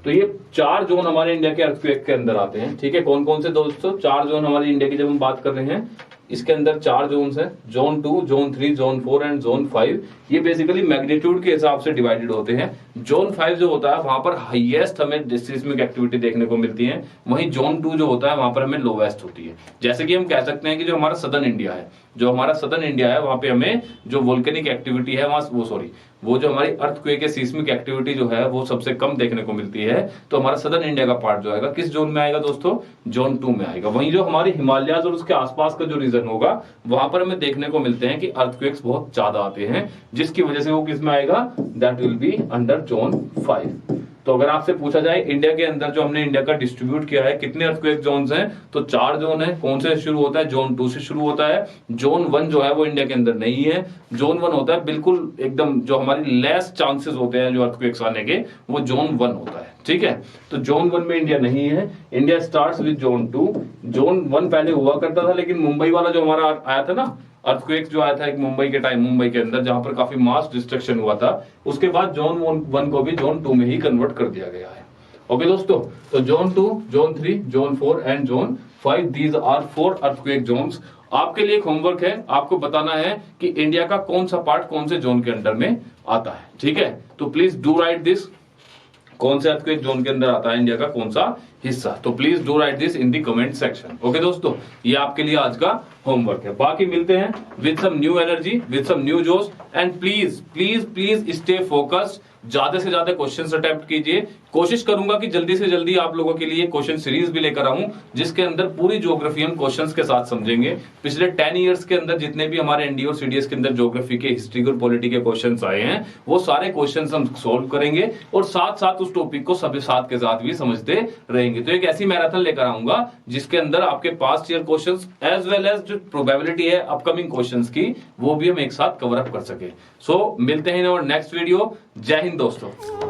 तो ये 4 जोन हमारे इंडिया के अर्थक्वेक के अंदर आते हैं। ठीक है, कौन कौन से दोस्तों, 4 जोन हमारी इंडिया की जब हम बात कर रहे हैं, इसके अंदर 4 जोन्स हैं, zone 2, zone 3, zone 4 and zone 5। ये बेसिकली मैग्नीट्यूड के हिसाब से डिवाइडेड होते हैं। जोन 5 जो होता है वहां पर हाईएस्ट हमें सिस्मिक एक्टिविटी देखने को मिलती है, वहीं जोन 2 जो होता है वहां पर हमें लोवेस्ट होती है। जैसे कि हम कह सकते हैं कि जो हमारा सदर्न इंडिया है, वहां पे हमें जो वोल्केनिक एक्टिविटी है वो जो हमारी अर्थक्वेक के सीस्मिक एक्टिविटी जो है वो सबसे कम देखने को मिलती है। तो हमारा सदर्न इंडिया का पार्ट जो आएगा किस जोन में आएगा दोस्तों, जोन 2 में आएगा। वहीं जो हमारी हिमालयाज और उसके आसपास का जो रीजन होगा वहां पर हमें देखने को मिलते हैं कि अर्थक्वेक्स बहुत ज्यादा आते हैं, जिसकी वजह से वो किस में आएगा, that will be under zone 5। तो अगर आपसे पूछा जाए इंडिया के अंदर जो हमने इंडिया का डिस्ट्रीब्यूट किया है, कितने अर्थक्वेक जोन्स हैं, तो 4 जोन है। कौन से शुरू होता है, जोन 2 से शुरू होता है। जोन 1 जो है वो इंडिया के अंदर नहीं है। जोन 1 होता है बिल्कुल एकदम, जो हमारी लेस चांसेस होते हैं जो अर्थक्वेक्स आने के, वो जोन 1 होता है। ठीक है, तो जोन 1 में इंडिया नहीं है। India starts with zone 2। Zone 1 पहले हुआ करता था, लेकिन मुंबई वाला जो हमारा आया था ना अर्थक्वेक जो आया था एक मुंबई के टाइम, मुंबई के अंदर जहां पर काफी मास डिस्ट्रक्शन हुआ था, उसके बाद जोन 1 को भी जोन 2 में ही कन्वर्ट कर दिया गया है। ओके दोस्तों, तो zone 2, zone 3, zone 4 and zone 5, these are 4 earthquake zones. आपके लिए एक होमवर्क है, आपको बताना है कि इंडिया का कौन सा पार्ट कौन से जोन के अंडर में आता है। ठीक है, तो प्लीज डू राइट दिस, कौन से अर्थक्वेक जोन के अंदर आता है इंडिया का कौन सा हिस्सा, तो please do right this in the comment section. Okay दोस्तों, ये आपके लिए आज का होमवर्क है। बाकी मिलते हैं with some new energy, with some new जोश, and please please please stay focused. ज्यादा से ज्यादा क्वेश्चंस अटेम्प्ट कीजिए। कोशिश करूंगा कि जल्दी से जल्दी आप लोगों के लिए क्वेश्चन सीरीज भी लेकर आऊं, जिसके अंदर पूरी ज्योग्राफी हम क्वेश्चंस के साथ समझेंगे। पिछले 10 इयर्स के अंदर जितने भी हमारे एनडीए और सीडीएस के अंदर ज्योग्राफी के, हिस्ट्री और पॉलिटी के क्वेश्चंस आए हैं, वो सारे क्वेश्चंस हम सोल्व करेंगे और साथ साथ उस टॉपिक को सभी साथ के साथ भी समझते रहेंगे। तो एक ऐसी मैराथन लेकर आऊंगा जिसके अंदर आपके past year questions as well as जो प्रोबेबिलिटी है अपकमिंग क्वेश्चंस की, वो भी हम एक साथ कवर अप कर सके। सो मिलते हैं इन और नेक्स्ट वीडियो। जय हिंद दोस्तों।